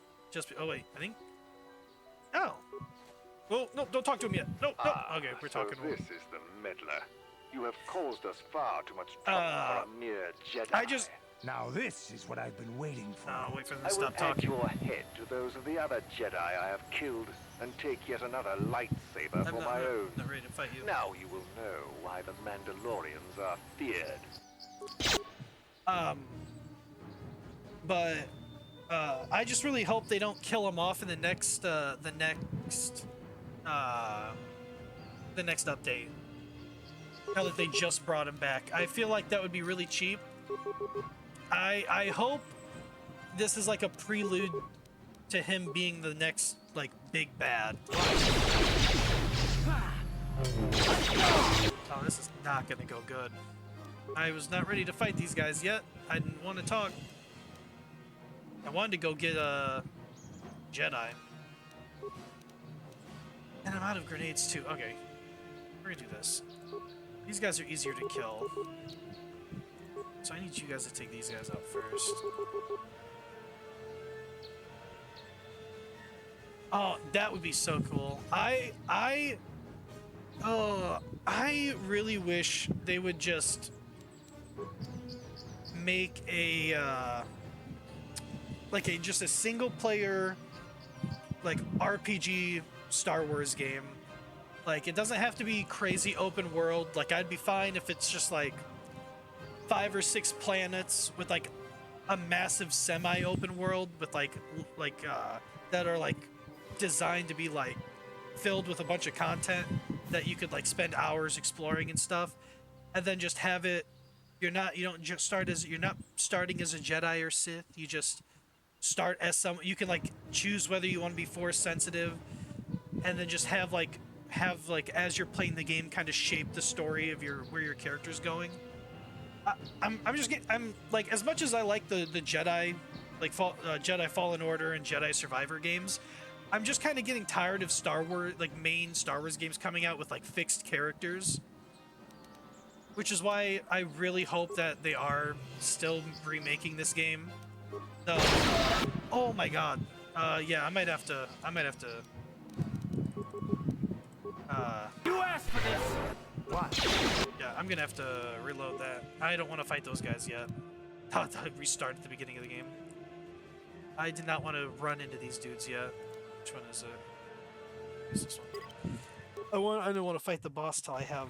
wait, I think. Oh. Well, no, don't talk to him yet. No. Okay, we're talking. So this is the meddler. You have caused us far too much trouble for a mere Jedi. Now this is what I've been waiting for. Oh, wait for them to I will stop add talking. your head to those of the other Jedi I have killed and take yet another lightsaber for my own. Not ready to fight you. Now you will know why the Mandalorians are feared. But I just really hope they don't kill him off in the next update. Now that they just brought him back, I feel like that would be really cheap. I hope this is like a prelude to him being the next like big bad. Oh, this is not gonna go good. I was not ready to fight these guys yet. I didn't want to talk. I wanted to go get a Jedi. And I'm out of grenades too. Okay, we're gonna do this. These guys are easier to kill. So I need you guys to take these guys out first. Oh, that would be so cool. I really wish they would just make a just a single player like RPG Star Wars game. Like it doesn't have to be crazy open world. Like I'd be fine if it's just like 5 or 6 planets with like a massive semi-open world with that are like designed to be like filled with a bunch of content that you could like spend hours exploring and stuff, and then just have it. You're not starting as a Jedi or Sith. You just start as someone. You can like choose whether you want to be Force sensitive, and then just have as you're playing the game, kind of shape the story of where your character's going. I'm like, as much as I like the Jedi, like Jedi Fallen Order and Jedi Survivor games, I'm just kind of getting tired of Star Wars, like main Star Wars games coming out with like fixed characters. Which is why I really hope that they are still remaking this game. So, oh my god. Yeah, I might have to. You asked for this! What? Yeah, I'm gonna have to reload that. I don't want to fight those guys yet. I'll restart at the beginning of the game. I did not want to run into these dudes yet. Which one is it? Is this one? I don't want to fight the boss till I have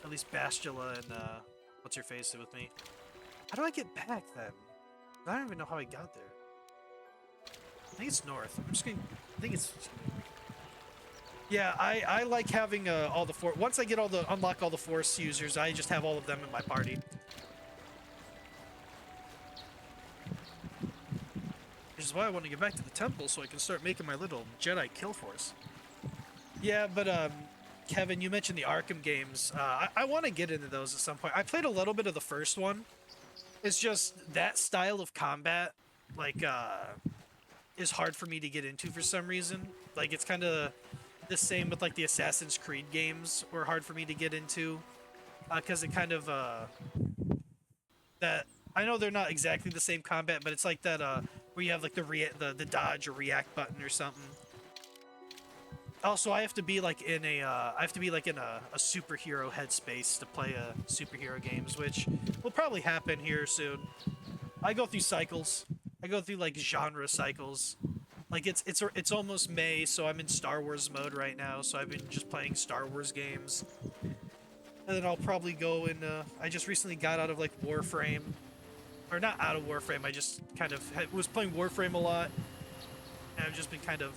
at least Bastila and what's her face with me. How do I get back then? I don't even know how I got there. I think it's north. I'm just gonna. I think it's. Yeah, I like having all the force. Once I get unlock all the force users, I just have all of them in my party. Which is why I want to get back to the temple so I can start making my little Jedi kill force. Yeah, but Kevin, you mentioned the Arkham games. I want to get into those at some point. I played a little bit of the first one. It's just that style of combat, like, is hard for me to get into for some reason. Like, it's kind of the same with like the Assassin's Creed games were hard for me to get into, because it kind of that I know they're not exactly the same combat, but it's like that where you have like the dodge or react button or something. Also, I have to be like in a superhero headspace to play superhero games, which will probably happen here soon. I go through cycles. I go through like genre cycles. Like it's almost May, so I'm in Star Wars mode right now. So I've been just playing Star Wars games, and then I'll probably go in. I just recently got out of like Warframe, or not out of Warframe. I just kind of was playing Warframe a lot, and I've just been kind of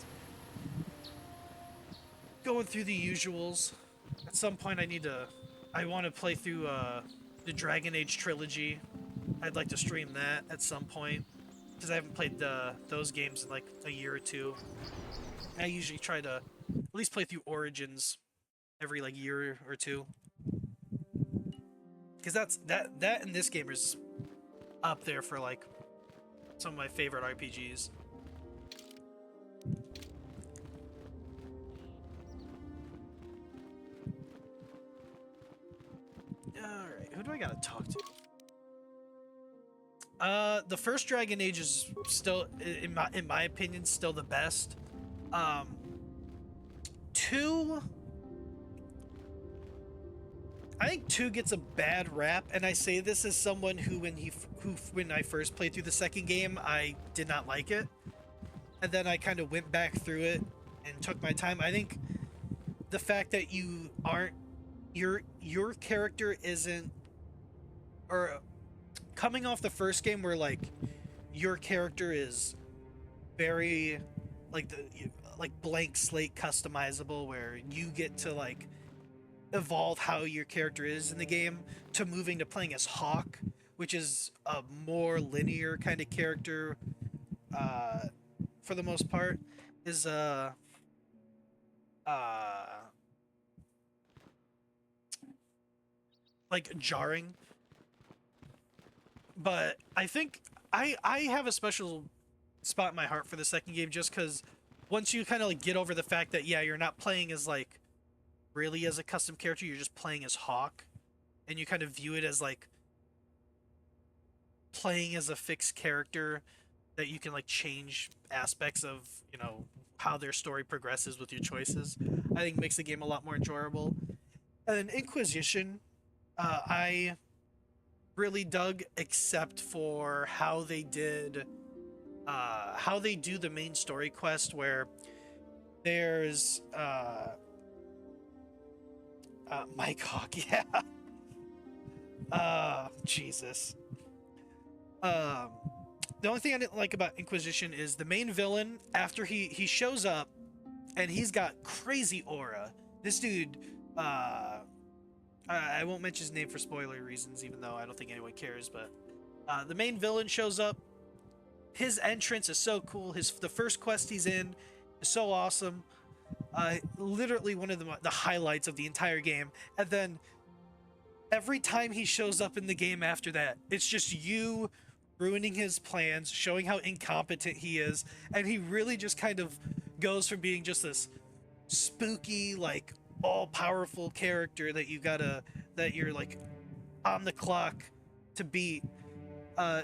going through the usuals. At some point, I want to play through the Dragon Age trilogy. I'd like to stream that at some point, because I haven't played those games in like a year or two. I usually try to at least play through Origins every like year or two, because that and this game is up there for like some of my favorite RPGs. Alright, who do I gotta talk to? The first Dragon Age is still, in my opinion, still the best. 2, I think 2 gets a bad rap, and I say this as someone who, when I first played through the second game, I did not like it, and then I kind of went back through it and took my time. I think the fact that you aren't, your character isn't, or coming off the first game where like your character is very like blank slate customizable, where you get to like evolve how your character is in the game, to moving to playing as Hawk, which is a more linear kind of character for the most part, is like jarring. But I think I have a special spot in my heart for the second game, just because once you kind of like get over the fact that, yeah, you're not playing as like really as a custom character, you're just playing as Hawk, and you kind of view it as like playing as a fixed character that you can like change aspects of, you know, how their story progresses with your choices, I think makes the game a lot more enjoyable. And then Inquisition, I really dug, except for how they do the main story quest, where there's Mike Hawk, yeah. Jesus. The only thing I didn't like about Inquisition is the main villain, after he shows up, and he's got crazy aura. This dude, I won't mention his name for spoiler reasons, even though I don't think anyone cares, but the main villain shows up. His entrance is so cool. The first quest he's in is so awesome. Literally one of the highlights of the entire game. And then every time he shows up in the game after that, it's just you ruining his plans, showing how incompetent he is, and he really just kind of goes from being just this spooky, like, all-powerful character that you're like on the clock to beat,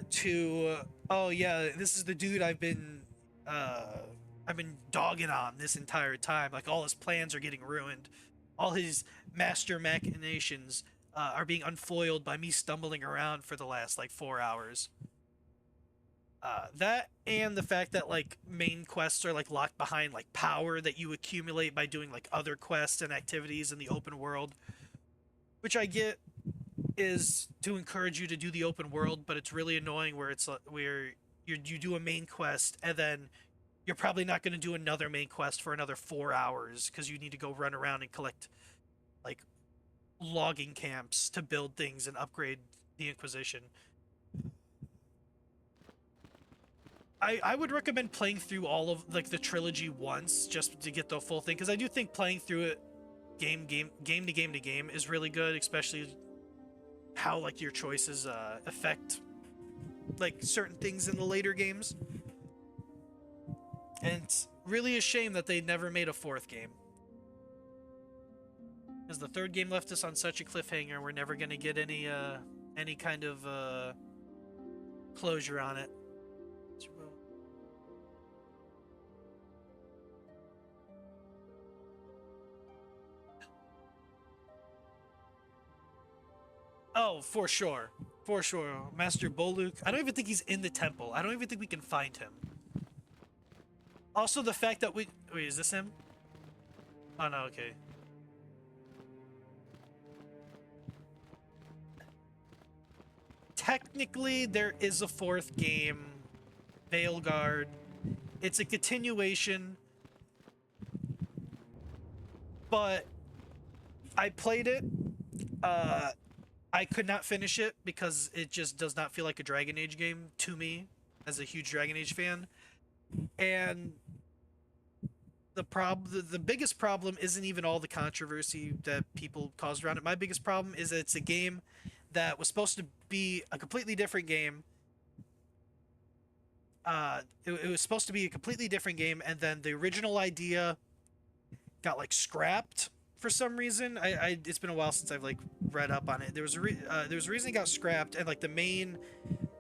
to, oh yeah, this is the dude I've been dogging on this entire time. Like, all his plans are getting ruined, all his master machinations are being unfoiled by me stumbling around for the last like 4 hours. That, and the fact that like main quests are like locked behind like power that you accumulate by doing like other quests and activities in the open world, which I get is to encourage you to do the open world, but it's really annoying where it's where you do a main quest and then you're probably not going to do another main quest for another 4 hours because you need to go run around and collect like logging camps to build things and upgrade the Inquisition. I would recommend playing through all of like the trilogy once just to get the full thing, because I do think playing through it game to game is really good, especially how like your choices affect like certain things in the later games. And it's really a shame that they never made a fourth game. Because the third game left us on such a cliffhanger, we're never gonna get any kind of closure on it. Oh, for sure. For sure. Master Boluk. I don't even think he's in the temple. I don't even think we can find him. Also, the fact that we... Wait, is this him? Oh, no, okay. Technically, there is a fourth game, Veilguard. It's a continuation, but I played it. I could not finish it because it just does not feel like a Dragon Age game to me, as a huge Dragon Age fan. And the biggest problem isn't even all the controversy that people caused around it. My biggest problem is that it's a game that was supposed to be a completely different game. It was supposed to be a completely different game, and then the original idea got like scrapped for some reason. It's been a while since I've like read up on it. There was a reason it got scrapped, and like the main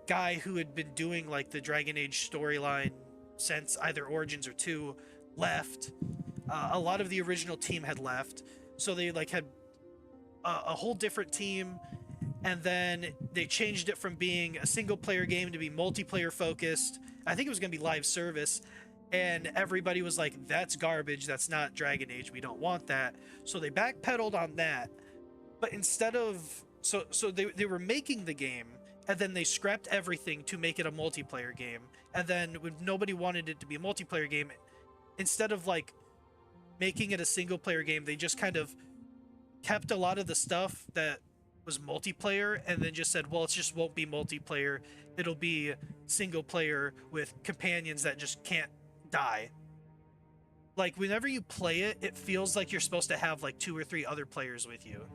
guy who had been doing like the Dragon Age storyline since either Origins or 2 left. A lot of the original team had left, so they like had a whole different team, and then they changed it from being a single player game to be multiplayer focused. I think it was going to be live service, and everybody was like, that's garbage, that's not Dragon Age, we don't want that. So they backpedaled on that. But instead of so they were making the game, and then they scrapped everything to make it a multiplayer game. And then when nobody wanted it to be a multiplayer game, instead of like making it a single player game, they just kind of kept a lot of the stuff that was multiplayer and then just said, well, it just won't be multiplayer, it'll be single player with companions that just can't die. Like whenever you play it, it feels like you're supposed to have like 2 or 3 other players with you,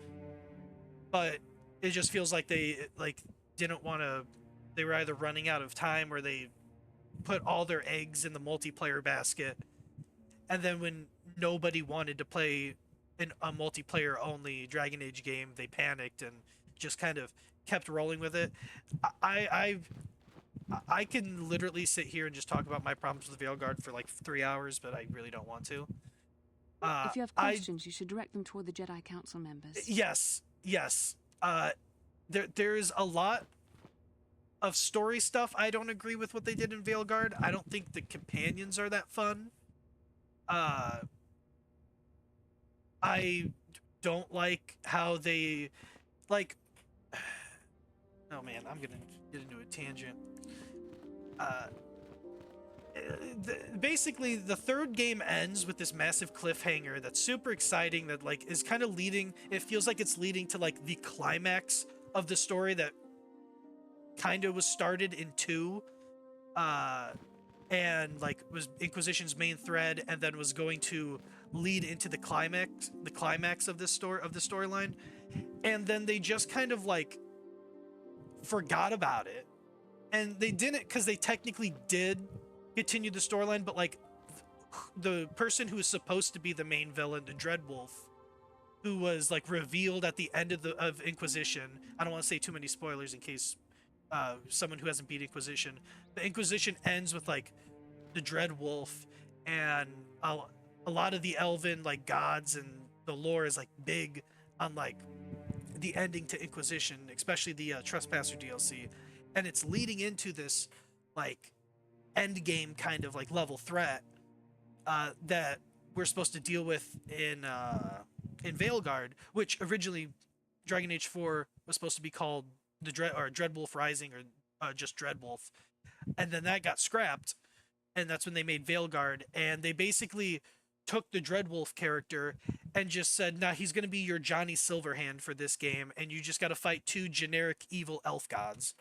but it just feels like they like didn't want to. They were either running out of time or they put all their eggs in the multiplayer basket, and then when nobody wanted to play a multiplayer only Dragon Age game, they panicked and just kind of kept rolling with it. I can literally sit here and just talk about my problems with Veilguard for like 3 hours, but I really don't want to. If you have questions, you should direct them toward the Jedi Council members. Yes. There's a lot of story stuff I don't agree with what they did in Veilguard. I don't think the companions are that fun. I don't like how they like. Oh man, I'm gonna get into a tangent. Basically, the third game ends with this massive cliffhanger that's super exciting, that like is kind of leading. It feels like it's leading to like the climax of the story that kind of was started in 2, and like was Inquisition's main thread, and then was going to lead into the climax of this storyline, and then they just kind of like forgot about it. And they didn't, because they technically did continue the storyline, but like the person who was supposed to be the main villain, the Dreadwolf, who was like revealed at the end of Inquisition. I don't want to say too many spoilers in case someone who hasn't beat Inquisition. The Inquisition ends with like the Dreadwolf, and a lot of the elven like gods and the lore is like big on like the ending to Inquisition, especially the Trespasser DLC, and it's leading into this like end game kind of like level threat that we're supposed to deal with in Veilguard, which originally Dragon Age 4 was supposed to be called the Dreadwolf Rising, or just Dreadwolf, and then that got scrapped, and that's when they made Veilguard, and they basically took the Dreadwolf character and just said, nah, he's going to be your Johnny Silverhand for this game, and you just got to fight 2 generic evil elf gods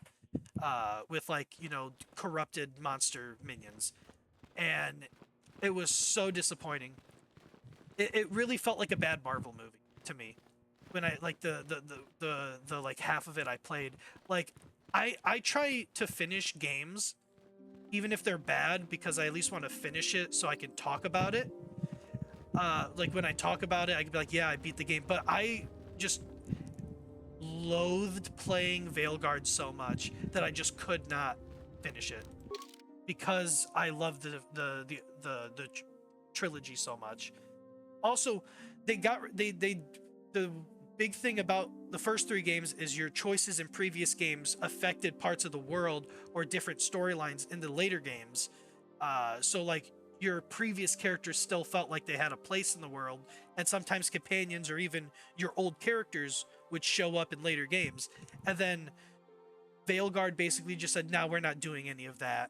with like, you know, corrupted monster minions. And it was so disappointing. It really felt like a bad Marvel movie to me when I like the like half of it I played. Like I try to finish games even if they're bad, because I at least want to finish it so I can talk about it. like when I talk about it, I could be like, yeah, I beat the game, but I just loathed playing Veilguard so much that I just could not finish it because I love the trilogy so much. Also, the big thing about the first 3 games is your choices in previous games affected parts of the world or different storylines in the later games. So like your previous characters still felt like they had a place in the world, and sometimes companions or even your old characters would show up in later games. And then Veilguard basically just said, "No, we're not doing any of that.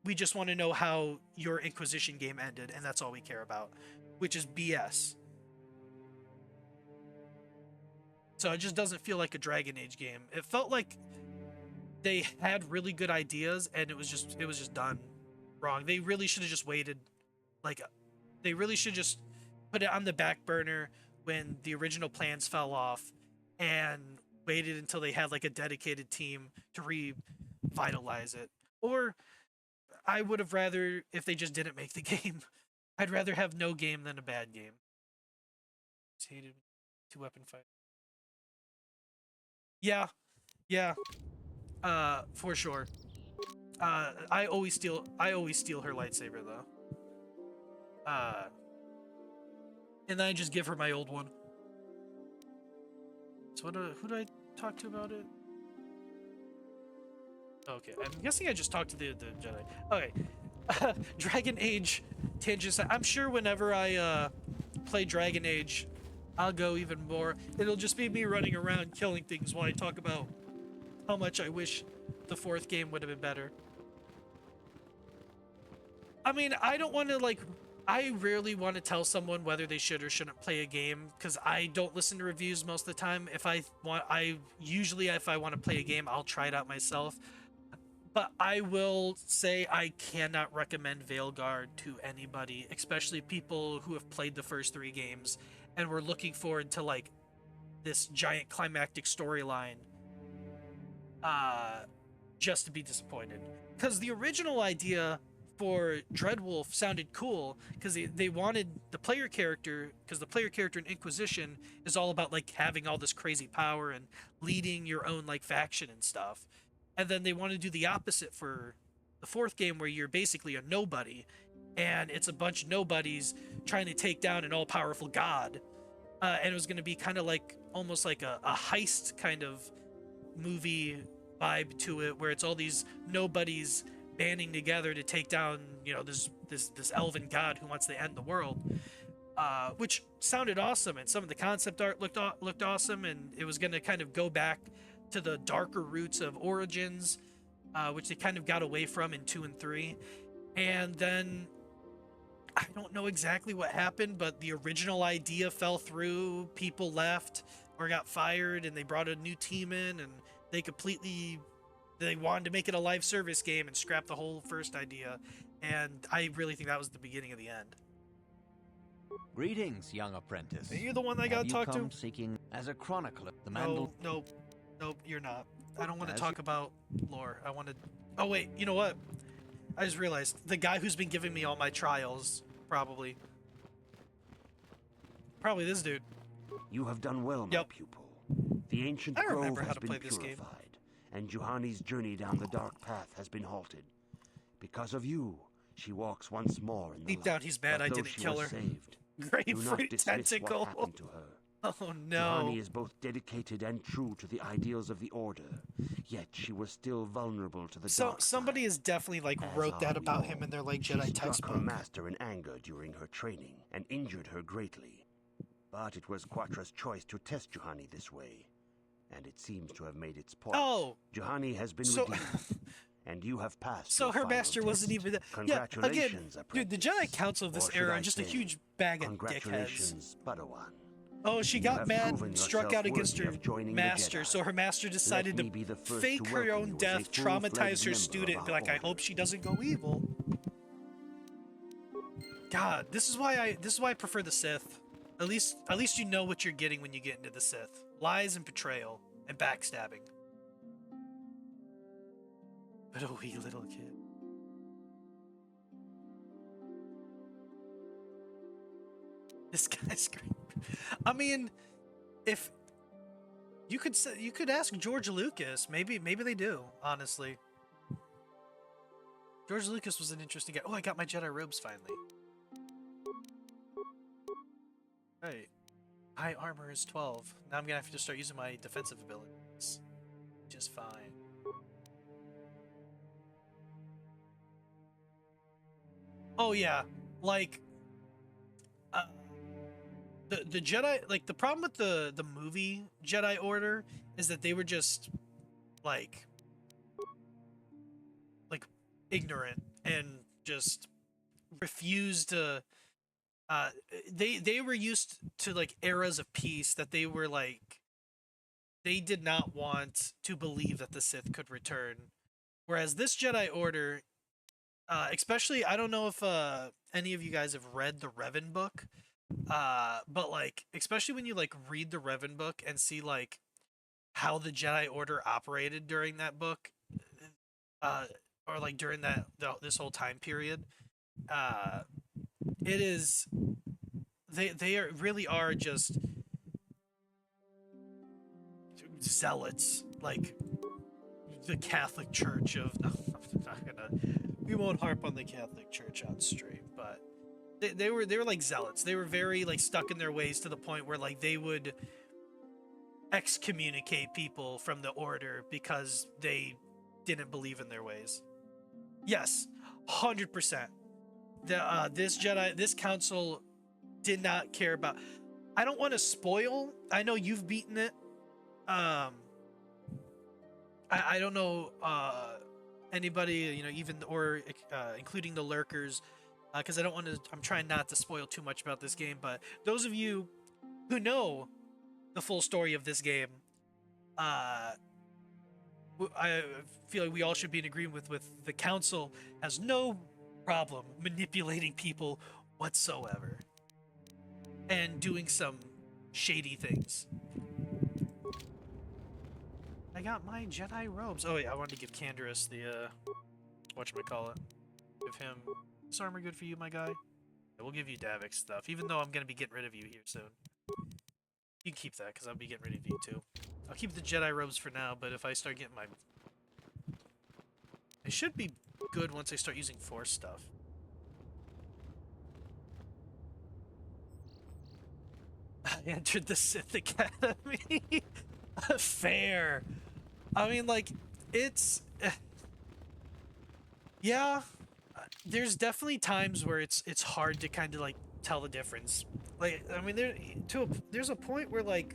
We just want to know how your Inquisition game ended, and that's all we care about," which is BS. So it just doesn't feel like a Dragon Age game. It felt like they had really good ideas, and it was just done wrong. They really should have just waited. Like, they really should just put it on the back burner when the original plans fell off, and waited until they had like a dedicated team to revitalize it. Or I would have rather, if they just didn't make the game, I'd rather have no game than a bad game. Just hated 2-weapon fight. Yeah, for sure. I always steal her lightsaber though. And then I just give her my old one. So who did I talk to about it? Okay, I'm guessing I just talked to the Jedi. Okay, Dragon Age tangents. I'm sure whenever I play Dragon Age, I'll go even more. It'll just be me running around killing things while I talk about how much I wish the 4th game would have been better. I mean, I don't want to I rarely want to tell someone whether they should or shouldn't play a game because I don't listen to reviews most of the time. If I want to play a game, I'll try it out myself. But I will say I cannot recommend Veilguard to anybody, especially people who have played the first 3 games and were looking forward to like this giant climactic storyline, just to be disappointed. Because the original idea for Dreadwolf sounded cool because they wanted the player character, because the player character in Inquisition is all about like having all this crazy power and leading your own like faction and stuff. And then they want to do the opposite for the 4th game, where you're basically a nobody, and it's a bunch of nobodies trying to take down an all-powerful god. And it was going to be kind of like almost like a heist kind of movie vibe to it, where it's all these nobodies banding together to take down, you know, this elven god who wants to end the world. Which sounded awesome, and some of the concept art looked awesome, and it was going to kind of go back to the darker roots of Origins, which they kind of got away from in 2 and 3. And then I don't know exactly what happened, but the original idea fell through. People left or got fired, and they brought a new team in, and they wanted to make it a live service game and scrap the whole first idea. And I really think that was the beginning of the end. Greetings, young apprentice. Are you the one I gotta talk to? Seeking as a chronicler, the Nope, you're not. I don't want to talk about lore. I want to... Oh, wait, you know what? I just realized. The guy who's been giving me all my trials, probably this dude. You have done well, my pupil. The ancient grove has been purified, and Juhani's journey down the dark path has been halted. Because of you, she walks once more in the Deep down, he's mad I didn't kill her. Saved, Grapefruit tentacle. What happened to her. Oh no. Juhani is both dedicated and true to the ideals of the Order, yet she was still vulnerable to the dark somebody has definitely like wrote that about him in their like Jedi textbook. She struck her master in anger during her training and injured her greatly. But it was Quatra's choice to test Juhani this way, and it seems to have made its point. Oh, Juhani has been redeemed, and you have passed. So her master wasn't even there. Congratulations, yeah, again, dude, the Jedi Council of this era are just a huge bag of congratulations, dickheads. Padawan. Oh, she got mad, struck out against her master, so her master decided to fake her own death, traumatize her student, and be like, I hope she doesn't go evil. God, this is why I prefer the Sith. At least you know what you're getting when you get into the Sith. Lies and betrayal and backstabbing. But a wee little kid. This skyscraper. I mean, if you could say, you could ask George Lucas. Maybe they do. Honestly, George Lucas was an interesting guy. Oh, I got my Jedi robes finally. Right. High armor is 12. Now I'm gonna have to start using my defensive abilities, which is fine. Oh yeah, like the Jedi, like the problem with the movie Jedi Order is that they were just like ignorant and just refused to they were used to like eras of peace that they were like they did not want to believe that the Sith could return, whereas this Jedi Order, especially, I don't know if any of you guys have read the Revan book, but like especially when you like read the Revan book and see like how the Jedi Order operated during that book, or like during this whole time period, it is they really are just zealots, like the Catholic Church of. No, I'm not gonna. We won't harp on the Catholic Church on stream, but they were like zealots. They were very like stuck in their ways to the point where like they would excommunicate people from the order because they didn't believe in their ways. Yes, 100%. This council did not care about. I don't want to spoil. I know you've beaten it. I don't know anybody, you know, even or including the lurkers, because I don't want to. I'm trying not to spoil too much about this game. But those of you who know the full story of this game, I feel like we all should be in agreement with the council has no problem manipulating people whatsoever and doing some shady things. I got my Jedi robes. Oh yeah, I wanted to give Canderous the whatchamacallit. Give him this armor good for you, my guy. Yeah, we'll give you Davik stuff, even though I'm gonna be getting rid of you here soon. You can keep that, because I'll be getting rid of you too. I'll keep the Jedi robes for now, but if I start getting my... It should be good once I start using Force stuff. I entered the Sith Academy. Fair. I mean, like, it's... Yeah, there's definitely times where it's hard to kind of, like, tell the difference. Like, I mean, there's a point where, like,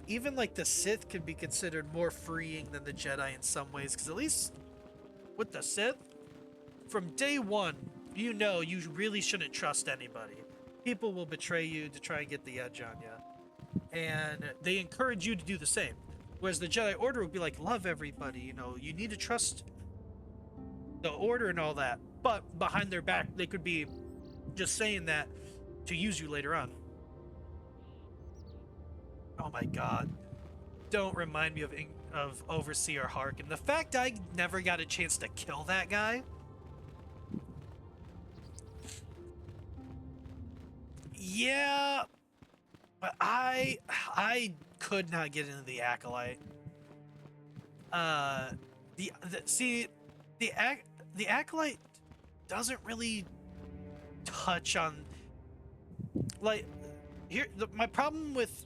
even, like, the Sith can be considered more freeing than the Jedi in some ways, because at least with the Sith, from day one, you know you really shouldn't trust anybody. People will betray you to try and get the edge on you, and they encourage you to do the same. Whereas the Jedi Order would be like, love everybody, you know, you need to trust the Order and all that, but behind their back, they could be just saying that to use you later on. Oh my god. Don't remind me of Overseer Harkin. The fact I never got a chance to kill that guy. Yeah, but I could not get into the Acolyte. The Acolyte doesn't really touch on, like, my problem with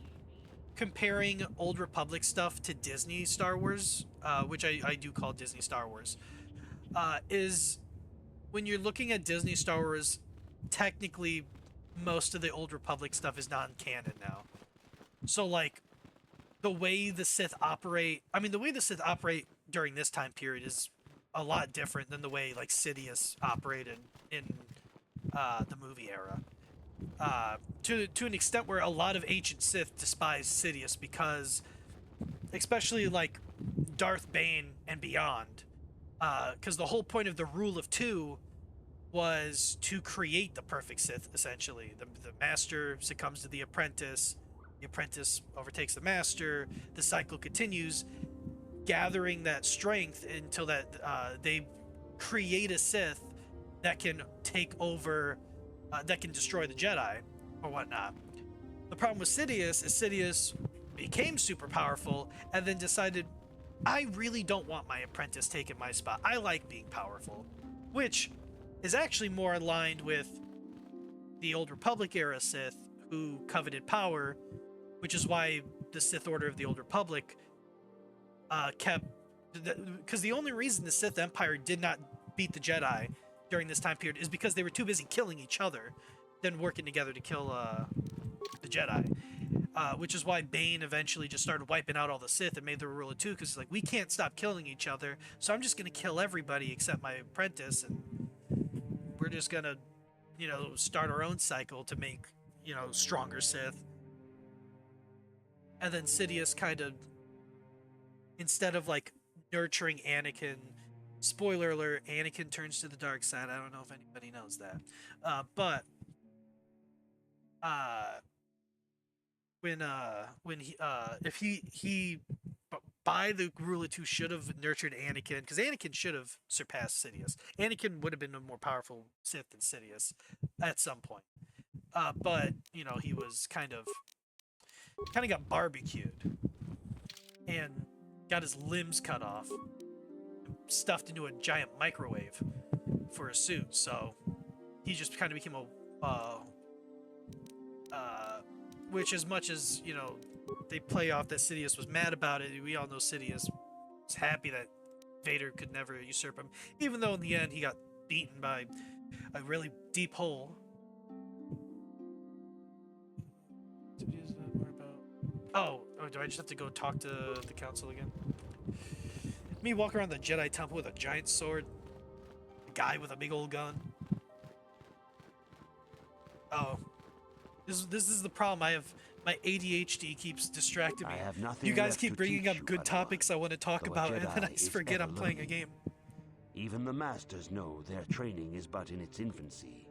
comparing Old Republic stuff to Disney Star Wars, which I do call Disney Star Wars, is when you're looking at Disney Star Wars, technically most of the Old Republic stuff is non-canon now. So, like, the way the Sith operate, I mean, the way the Sith operate during this time period is a lot different than the way, like, Sidious operated in the movie era. To an extent where a lot of ancient Sith despise Sidious because, especially like Darth Bane and beyond, because the whole point of the Rule of Two was to create the perfect Sith, essentially. The master succumbs to the apprentice overtakes the master, the cycle continues, gathering that strength until that they create a Sith that can take over, that can destroy the Jedi. or whatnot. The problem with Sidious is Sidious became super powerful and then decided, I really don't want my apprentice taking my spot. I like being powerful, which is actually more aligned with the Old Republic era Sith who coveted power, which is why the Sith Order of the Old Republic kept... Because the only reason the Sith Empire did not beat the Jedi during this time period is because they were too busy killing each other than working together to kill the Jedi. Which is why Bane eventually just started wiping out all the Sith and made the rule of two, because like, we can't stop killing each other, so I'm just going to kill everybody except my apprentice, and we're just going to, you know, start our own cycle to make, you know, stronger Sith. And then Sidious kind of, instead of like nurturing Anakin, spoiler alert, Anakin turns to the dark side. I don't know if anybody knows that. If he by the rule of two should have nurtured Anakin, because Anakin should have surpassed Sidious. Anakin would have been a more powerful Sith than Sidious at some point. But you know, he was kind of got barbecued and got his limbs cut off, stuffed into a giant microwave for a suit. So he just kind of became which, as much as, you know, they play off that Sidious was mad about it, we all know Sidious was happy that Vader could never usurp him, even though in the end he got beaten by a really deep hole. Oh, do I just have to go talk to the council again? Me walk around the Jedi Temple with a giant sword, a guy with a big old gun. Oh. This is the problem. I have my ADHD keeps distracting me. I have nothing you guys left keep to bringing teach up you, good Padawan. topics I want to talk Though a about, and then I Jedi is forget ever I'm playing a learning. game. Even the masters know their training is but in its infancy.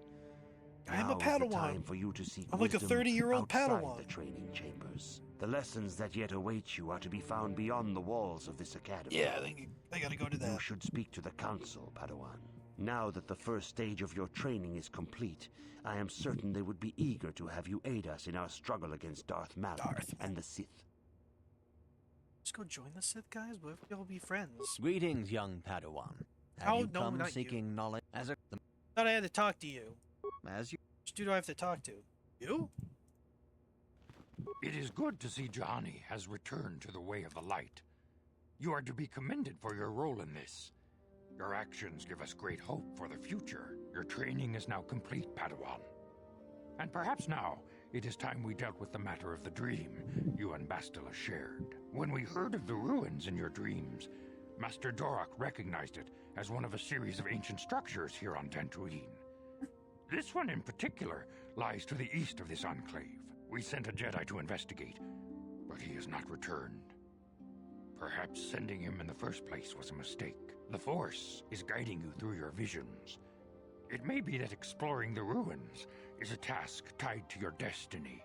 I am a Now is the Padawan. time for you to seek I'm like a wisdom 30-year-old outside Padawan. the training chambers. The lessons that yet await you are to be found beyond the walls of this academy. Yeah, I think I gotta go to You that. should speak to the council, Padawan. Now that the first stage of your training is complete, I am certain they would be eager to have you aid us in our struggle against Darth Malak and the Sith. Just go join the Sith, guys. We'll all be friends. Greetings, young Padawan. Have Oh, you no, come not you. seeking knowledge as a... Thought I had to talk to you. As you... Which dude do I have to talk to? You? It is good to see Jahani has returned to the way of the light. You are to be commended for your role in this. Your actions give us great hope for the future. Your training is now complete, Padawan. And perhaps now, it is time we dealt with the matter of the dream you and Bastila shared. When we heard of the ruins in your dreams, Master Dorak recognized it as one of a series of ancient structures here on Dantooine. This one in particular lies to the east of this enclave. We sent a Jedi to investigate, but he has not returned. Perhaps sending him in the first place was a mistake. The Force is guiding you through your visions. It may be that exploring the ruins is a task tied to your destiny.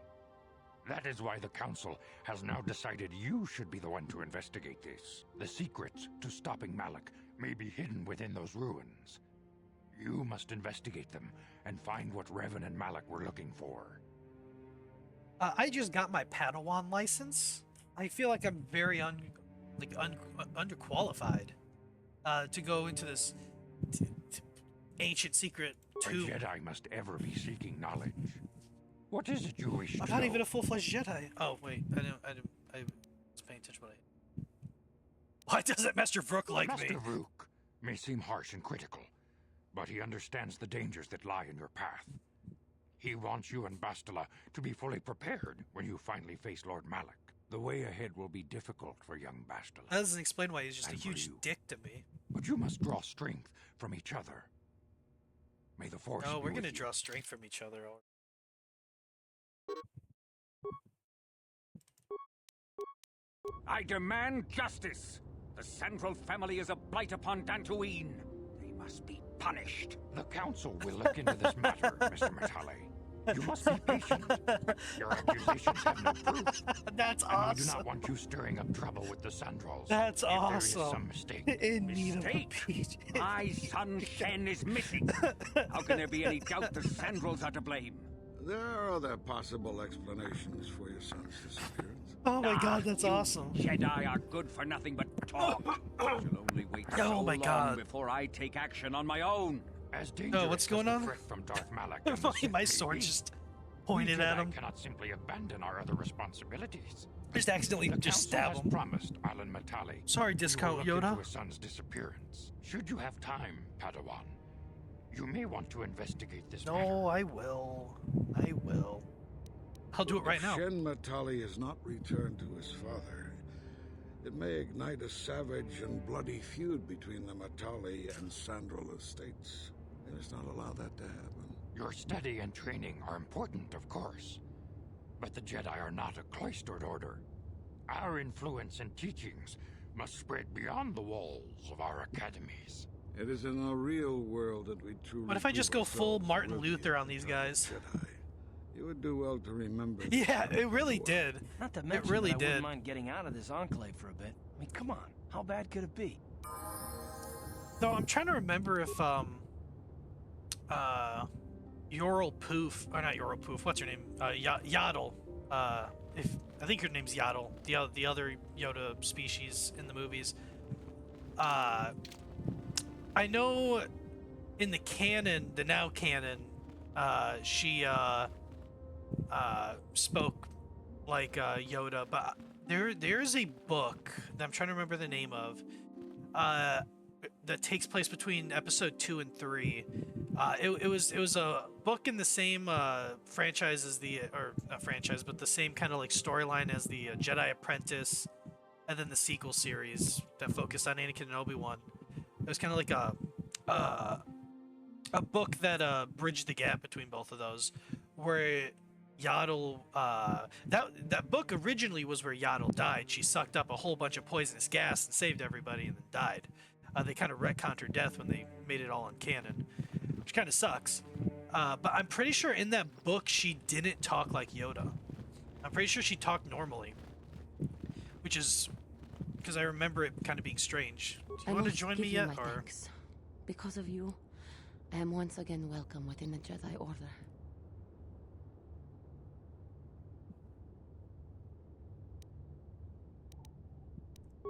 That is why the Council has now decided you should be the one to investigate this. The secrets to stopping Malak may be hidden within those ruins. You must investigate them and find what Revan and Malak were looking for. I just got my Padawan license. I feel like I'm very underqualified to go into this ancient secret tomb. A Jedi must ever be seeking knowledge. What is it you wish to know? I'm not even a full-fledged Jedi. Oh wait, I was paying attention. Why doesn't Master Vrook like Master me? Vrook may seem harsh and critical, but he understands the dangers that lie in your path. He wants you and Bastila to be fully prepared when you finally face Lord Malak. The way ahead will be difficult for young Bastila. That doesn't explain why he's just a And for huge you. dick to me. But you must draw strength from each other. May the Force Oh, be we're with gonna you. draw strength from each other. I demand justice. The Central family is a blight upon Dantooine. They must be punished. The Council will look into this matter, Mr. Matale. You must be patient. Your accusations have no proof. That's and awesome. we do not want you stirring up trouble with the Sandrals. That's if awesome. There is some mistake. In need of a Mistake? peach. My son Shen is missing. How can there be any doubt the Sandrals are to blame? There are other possible explanations for your son's disappearance. Oh my god, that's awesome. Jedi are good for nothing but talk. I shall only wait so my long god. before I take action on my own. As dangerous what's going as on? the threat from Darth Malak and the Sith My may sword be, just we pointed at Jedi him. cannot simply abandon our other responsibilities. Just accidentally The just Council stab has him. promised Alan Matali. Sorry, he will Discount look Yoda. into his son's disappearance. Should you have time, Padawan, you may want to investigate this matter. No, I will. I will. I'll do it right now. If Shen Matali is not returned to his father, it may ignite a savage and bloody feud between the Matali and Sandral estates. We must not allow that to happen. Your study and training are important, of course. But the Jedi are not a cloistered order. Our influence and teachings must spread beyond the walls of our academies. It is in the real world that we truly. What if I just go prove full ourselves Martin worthy Luther of on these the title guys? Jedi. You would do well to remember. Yeah, it really did. Not to mention It really that I wouldn't did. mind getting out of this enclave for a bit. I mean, come on. How bad could it be? Though I'm trying to remember if Yoral Poof, or not Yoral Poof, what's her name? Yaddle. If I think her name's Yaddle, the other Yoda species in the movies. I know in the canon, the now canon, she spoke like Yoda, but there's a book that I'm trying to remember the name of that takes place between episode 2 and 3. It was a book in the same franchise as or not franchise, but the same kind of like storyline as the Jedi Apprentice, and then the sequel series that focused on Anakin and Obi-Wan. It was kind of like a book that bridged the gap between both of those, where Yaddle, that book originally was where Yaddle died. She sucked up a whole bunch of poisonous gas and saved everybody and then died. They kind of retconned her death when they made it all in canon, which kind of sucks. But I'm pretty sure in that book she didn't talk like Yoda. I'm pretty sure she talked normally, which is because I remember it kind of being strange. Do you want to join me yet, or? Thanks. Because of you, I am once again welcome within the Jedi Order.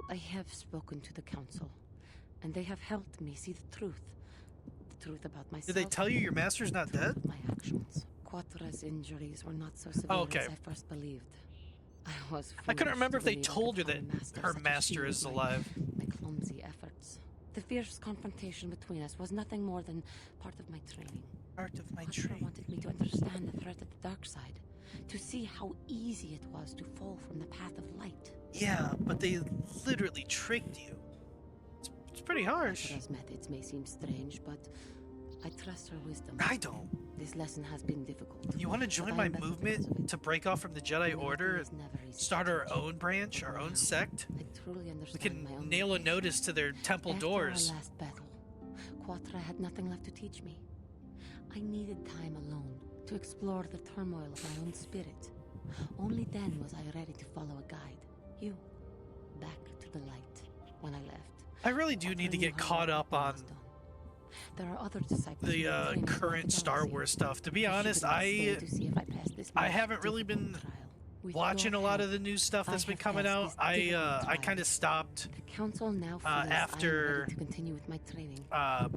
I have spoken to the Council, and they have helped me see the truth. The truth about myself. Did they tell you your master's not dead? My actions. Quattra's injuries were not so severe as I first believed. I couldn't remember if they told her that her master is alive. My clumsy efforts. The fierce confrontation between us was nothing more than part of my training. Part of my Quattra training. wanted me to understand the threat of the dark side, to see how easy it was to fall from the path of light. Yeah, but they literally tricked you. It's pretty harsh. Quattra's methods may seem strange, but I trust her wisdom. I don't. This lesson has been difficult. You want to join my movement to break off from the Jedi Order, start our own branch, our own sect? I truly We understand can my own nail a limitations. notice to their temple After doors. our last battle, Quattra had nothing left to teach me. I needed time alone to explore the turmoil of my own spirit. Only then was I ready to follow a guide. You. Back to the light. When I left. I really do need to get caught up on There are other disciples the who are training for current the Star galaxy. Wars stuff. To be You should honest, stay to see if I pass this I most haven't really been difficult trial. With watching a your lot of help, the new stuff that's I been have coming passed out. this difficult I trial. kind of stopped The council now feels I am after ready to continue with my training.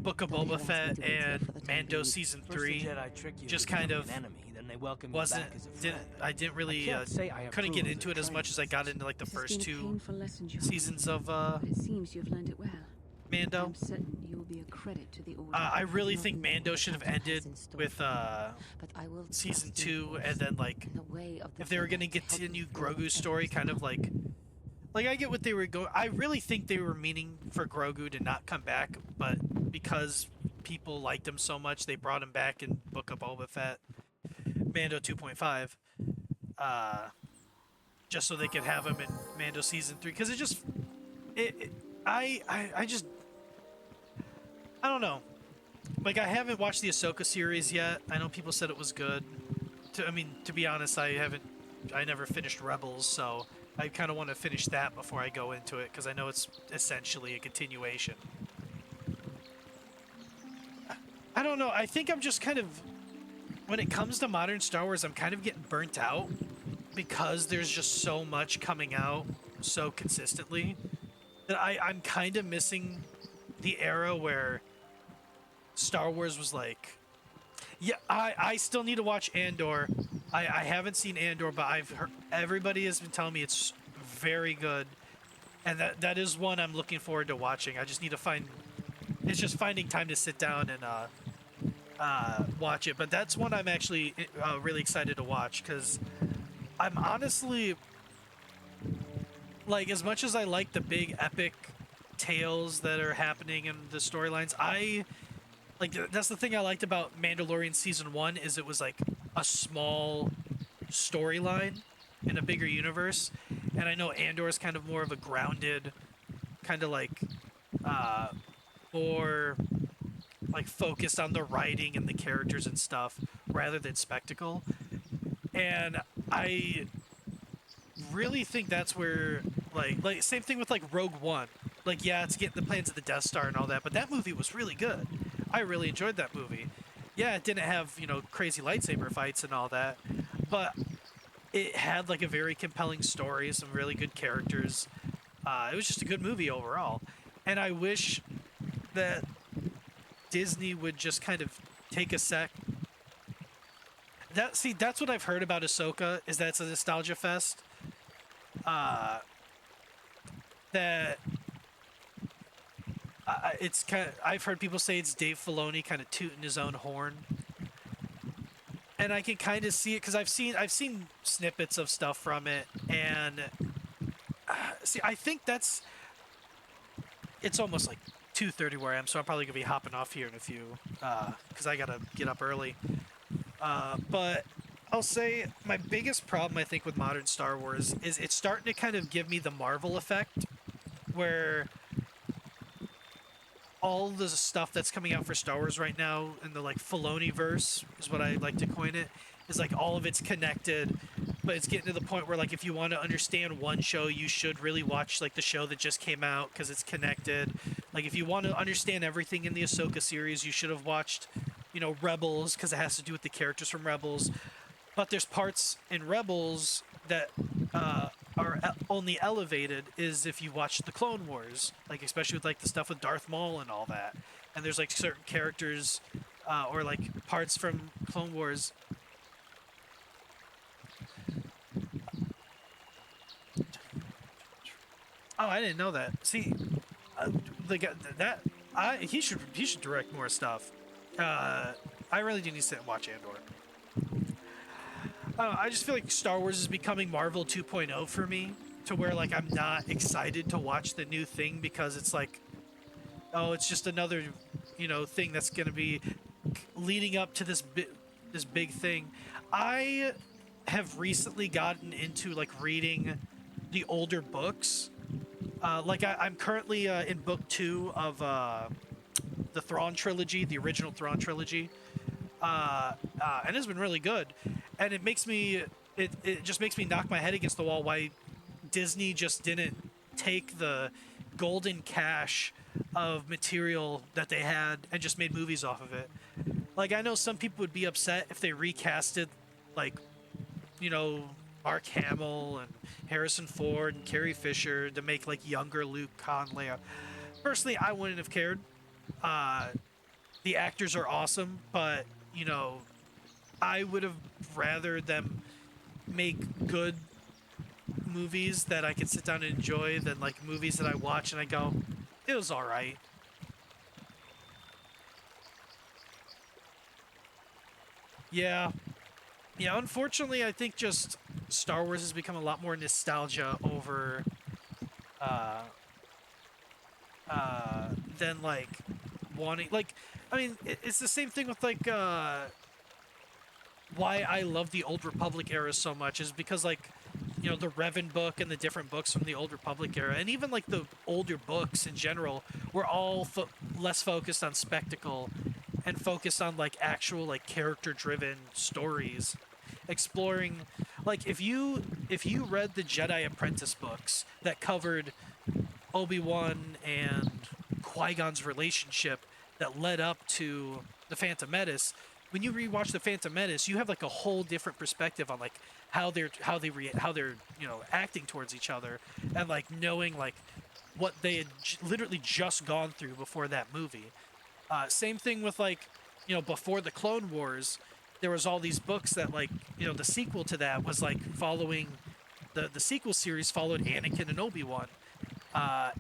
Book of Though they Boba have asked me Fett to wait here and for the time Mando being. season First the 3. Jedi trick you Just into kind becoming of an enemy, then they welcome you wasn't back as a friend. I didn't really can't say I couldn't approve get of into the it as much as I got into like the This has first been a 2 painful lesson, John, seasons of but it seems you've learned it well. Mando. I'm certain you will be a credit to the order. I really think Mando should have ended with season 2, and then like if they were gonna continue Grogu's story, kind of like I get what they were going. I really think they were meaning for Grogu to not come back, but because people liked him so much, they brought him back in Book of Boba Fett, Mando 2.5, just so they could have him in Mando season 3. Because I don't know. Like, I haven't watched the Ahsoka series yet. I know people said it was good. To be honest, I never finished Rebels, so I kind of want to finish that before I go into it, because I know it's essentially a continuation. I don't know. I think I'm just kind of when it comes to modern Star Wars, I'm kind of getting burnt out because there's just so much coming out so consistently that I'm kind of missing the era where Star Wars was like, yeah, I still need to watch Andor. I haven't seen Andor, but I've heard everybody has been telling me it's very good, and that is one I'm looking forward to watching. I just need to find, it's just finding time to sit down and watch it. But that's one I'm actually really excited to watch, because I'm honestly, like, as much as I like the big epic tales that are happening in the storylines, that's the thing I liked about Mandalorian Season 1, is it was like a small storyline in a bigger universe. And I know Andor is kind of more of a grounded, kind of like, more like focused on the writing and the characters and stuff rather than spectacle. And I really think that's where, like same thing with like Rogue One. Like, yeah, it's getting the plans of the Death Star and all that, but that movie was really good. I really enjoyed that movie. Yeah, it didn't have, you know, crazy lightsaber fights and all that, but it had like a very compelling story, some really good characters. It was just a good movie overall. And I wish that Disney would just kind of take a sec. That's what I've heard about Ahsoka, is that it's a nostalgia fest. That it's kind of, I've heard people say it's Dave Filoni kind of tooting his own horn, and I can kind of see it because I've seen snippets of stuff from it, and see, I think it's almost like 2:30 where I am, so I'm probably gonna be hopping off here in a few because I gotta get up early. But I'll say my biggest problem, I think, with modern Star Wars is it's starting to kind of give me the Marvel effect, where all the stuff that's coming out for Star Wars right now in the like Filoni-verse is what I like to coin it, is like all of it's connected, but it's getting to the point where like if you want to understand one show, you should really watch like the show that just came out because it's connected. Like if you want to understand everything in the Ahsoka series, you should have watched, you know, Rebels because it has to do with the characters from Rebels. But there's parts in Rebels that are only elevated is if you watch the Clone Wars, like especially with like the stuff with Darth Maul and all that. And there's like certain characters or like parts from Clone Wars. Oh, I didn't know that. See, he should direct more stuff. I really do need to sit and watch Andor. I just feel like Star Wars is becoming Marvel 2.0 for me, to where like I'm not excited to watch the new thing because it's like, oh, it's just another, you know, thing that's gonna be leading up to this big thing. I have recently gotten into like reading the older books. Like I'm currently in book 2 of the Thrawn trilogy, the original Thrawn trilogy, and it's been really good. And it makes me, it just makes me knock my head against the wall why Disney just didn't take the golden cache of material that they had and just made movies off of it. Like, I know some people would be upset if they recasted, like, you know, Mark Hamill and Harrison Ford and Carrie Fisher to make, like, younger Luke, Han, Leia. Personally, I wouldn't have cared. The actors are awesome, but, you know, I would have rather them make good movies that I could sit down and enjoy than like movies that I watch and I go, it was all right. Yeah. Yeah, unfortunately, I think just Star Wars has become a lot more nostalgia over than like wanting, like, I mean, it's the same thing with like why I love the Old Republic era so much is because, like, you know, the Revan book and the different books from the Old Republic era, and even like the older books in general, were all less focused on spectacle and focused on like actual like character-driven stories, exploring. Like if you read the Jedi Apprentice books that covered Obi-Wan and Qui-Gon's relationship that led up to the Phantom Menace, when you rewatch The Phantom Menace, you have like a whole different perspective on like how they're acting towards each other, and like knowing like what they had literally just gone through before that movie. Same thing with like, before the Clone Wars, there was all these books that like, the sequel to that was like following the sequel series followed Anakin and Obi-Wan.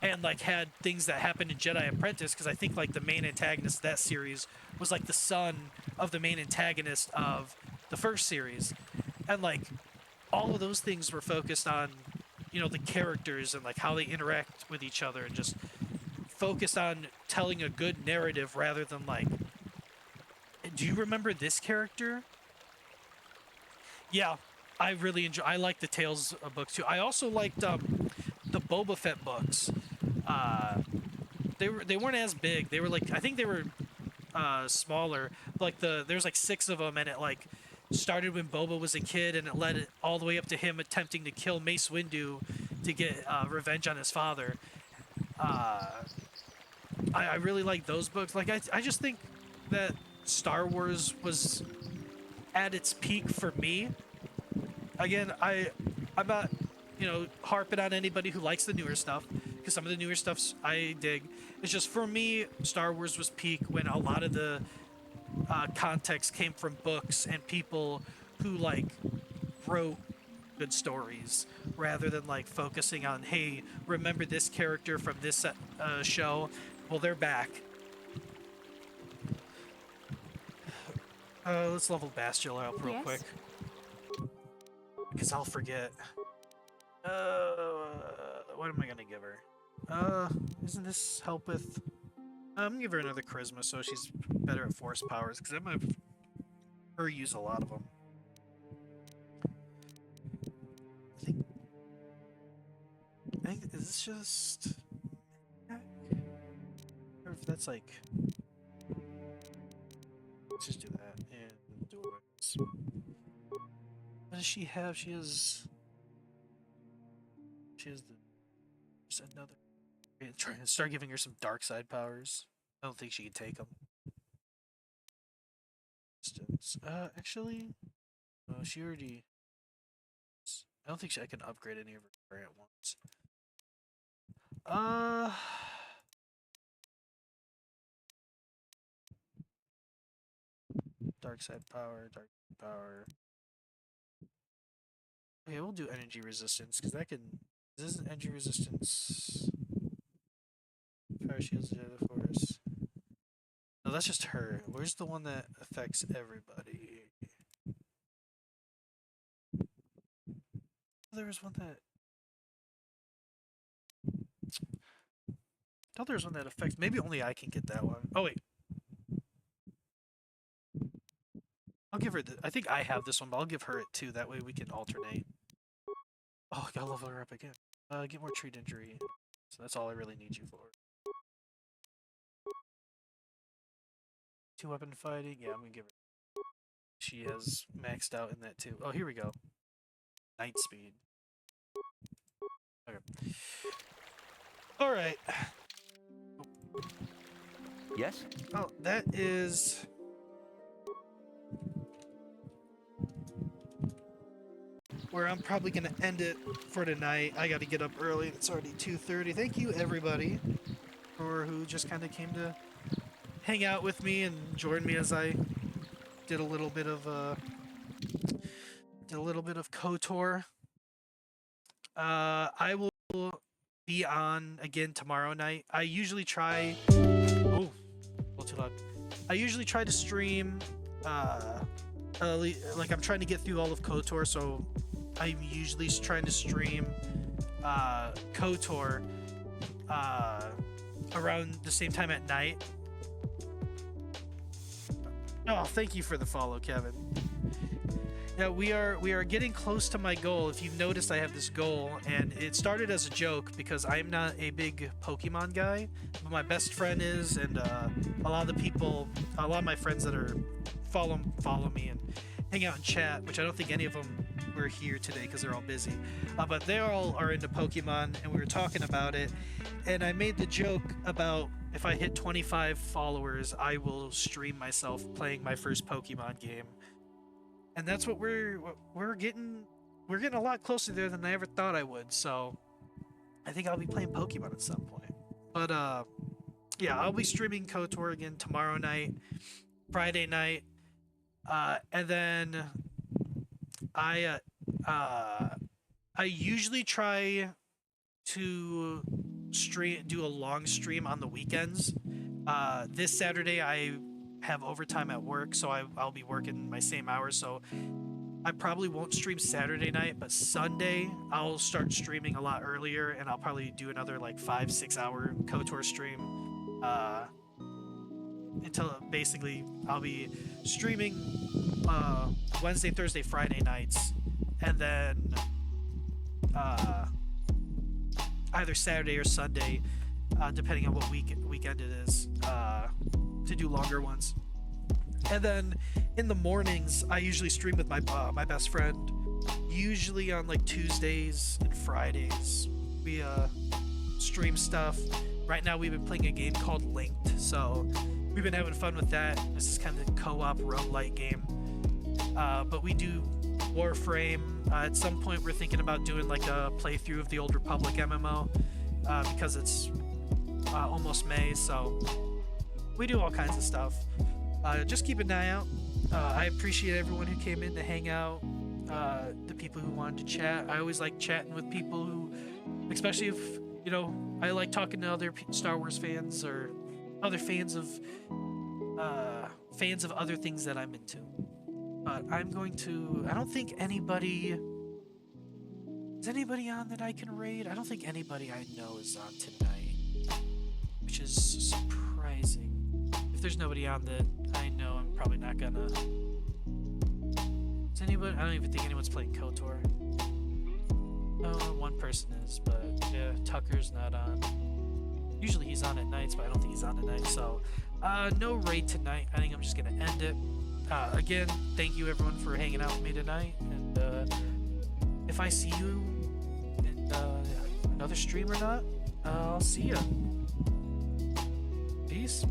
And like had things that happened in Jedi Apprentice, because I think like the main antagonist of that series was like the son of the main antagonist of the first series, and like all of those things were focused on the characters and like how they interact with each other, and just focused on telling a good narrative rather than like, do you remember this character? Yeah, I really I like the Tales books too. I also liked the Boba Fett books. They weren't as big. They were like, I think they were smaller. Like there's like 6 of them, and it like started when Boba was a kid, and it led it all the way up to him attempting to kill Mace Windu to get revenge on his father. I really like those books. Like I just think that Star Wars was at its peak for me. Again, I'm not harping on anybody who likes the newer stuff, because some of the newer stuffs I dig. It's just, for me, Star Wars was peak when a lot of the context came from books and people who like wrote good stories, rather than like focusing on, hey, remember this character from this show? Well, they're back. Let's level Bastila up real quick, because I'll forget. What am I gonna give her? Isn't this help with? I'm gonna give her another charisma so she's better at force powers, because I'm gonna have her use a lot of them. I think is this just? Or if that's like, let's just do that and do it. What does she have? She has just another. Try and start giving her some dark side powers. I don't think she can take them. Actually, no, she already. I don't think I can upgrade any of her at once. Dark side power, dark power. Okay, we'll do energy resistance, because that can. This isn't energy resistance. Fire shields, the force. No, that's just her. Where's the one that affects everybody? There was one that. I thought there was one that affects. Maybe only I can get that one. Oh wait. I'll give her the. I think I have this one, but I'll give her it too. That way we can alternate. Oh, I gotta level her up again. Get more treat injury. So that's all I really need you for. 2 weapon fighting. Yeah, I'm gonna give her. She has maxed out in that too. Oh, here we go. Night speed. Okay. All right. Yes? Oh, that is. Where I'm probably gonna end it for tonight. I gotta get up early. It's already 2:30. Thank you everybody for who just kind of came to hang out with me and join me as I did a little bit of KOTOR. I will be on again tomorrow night. I usually try. Oh, a little too loud. I usually try to stream. Like I'm trying to get through all of KOTOR, so I'm usually trying to stream KOTOR around the same time at night. Oh, thank you for the follow, Kevin. Yeah, we are getting close to my goal. If you've noticed, I have this goal, and it started as a joke because I'm not a big Pokemon guy, but my best friend is, and a lot of my friends that are follow me and hang out and chat, which I don't think any of them were here today because they're all busy, but they all are into Pokemon, and we were talking about it, and I made the joke about if I hit 25 followers, I will stream myself playing my first Pokemon game. And that's what we're getting a lot closer there than I ever thought I would. So I think I'll be playing Pokemon at some point. But yeah, I'll be streaming KOTOR again tomorrow night, Friday night, and then I usually try to do a long stream on the weekends. This Saturday I have overtime at work, so I'll be working my same hours, so I probably won't stream Saturday night, but Sunday I'll start streaming a lot earlier, and I'll probably do another like 5-6 hour KOTOR stream until basically I'll be streaming Wednesday, Thursday, Friday nights, and then either Saturday or Sunday, depending on what weekend it is, to do longer ones. And then in the mornings, I usually stream with my best friend. Usually on like Tuesdays and Fridays, we stream stuff. Right now we've been playing a game called Linked, so we've been having fun with that. This is kind of a co-op roguelike game. But we do Warframe. At some point we're thinking about doing like a playthrough of the Old Republic MMO, because it's almost May, so we do all kinds of stuff. Just keep an eye out. I appreciate everyone who came in to hang out, the people who wanted to chat. I always like chatting with people who, especially if, you know, I like talking to other Star Wars fans or other fans of other things that I'm into. But I'm going to, I don't think anybody, is anybody on that I can raid? I don't think anybody I know is on tonight, which is surprising. If there's nobody on that I know, I'm probably not gonna. Is anybody? I don't even think anyone's playing KOTOR. Oh, one person is, but yeah, Tucker's not on. Usually he's on at nights, but I don't think he's on tonight. So, no raid tonight. I think I'm just gonna end it. Again, thank you everyone for hanging out with me tonight. And if I see you in another stream or not, I'll see ya. Peace.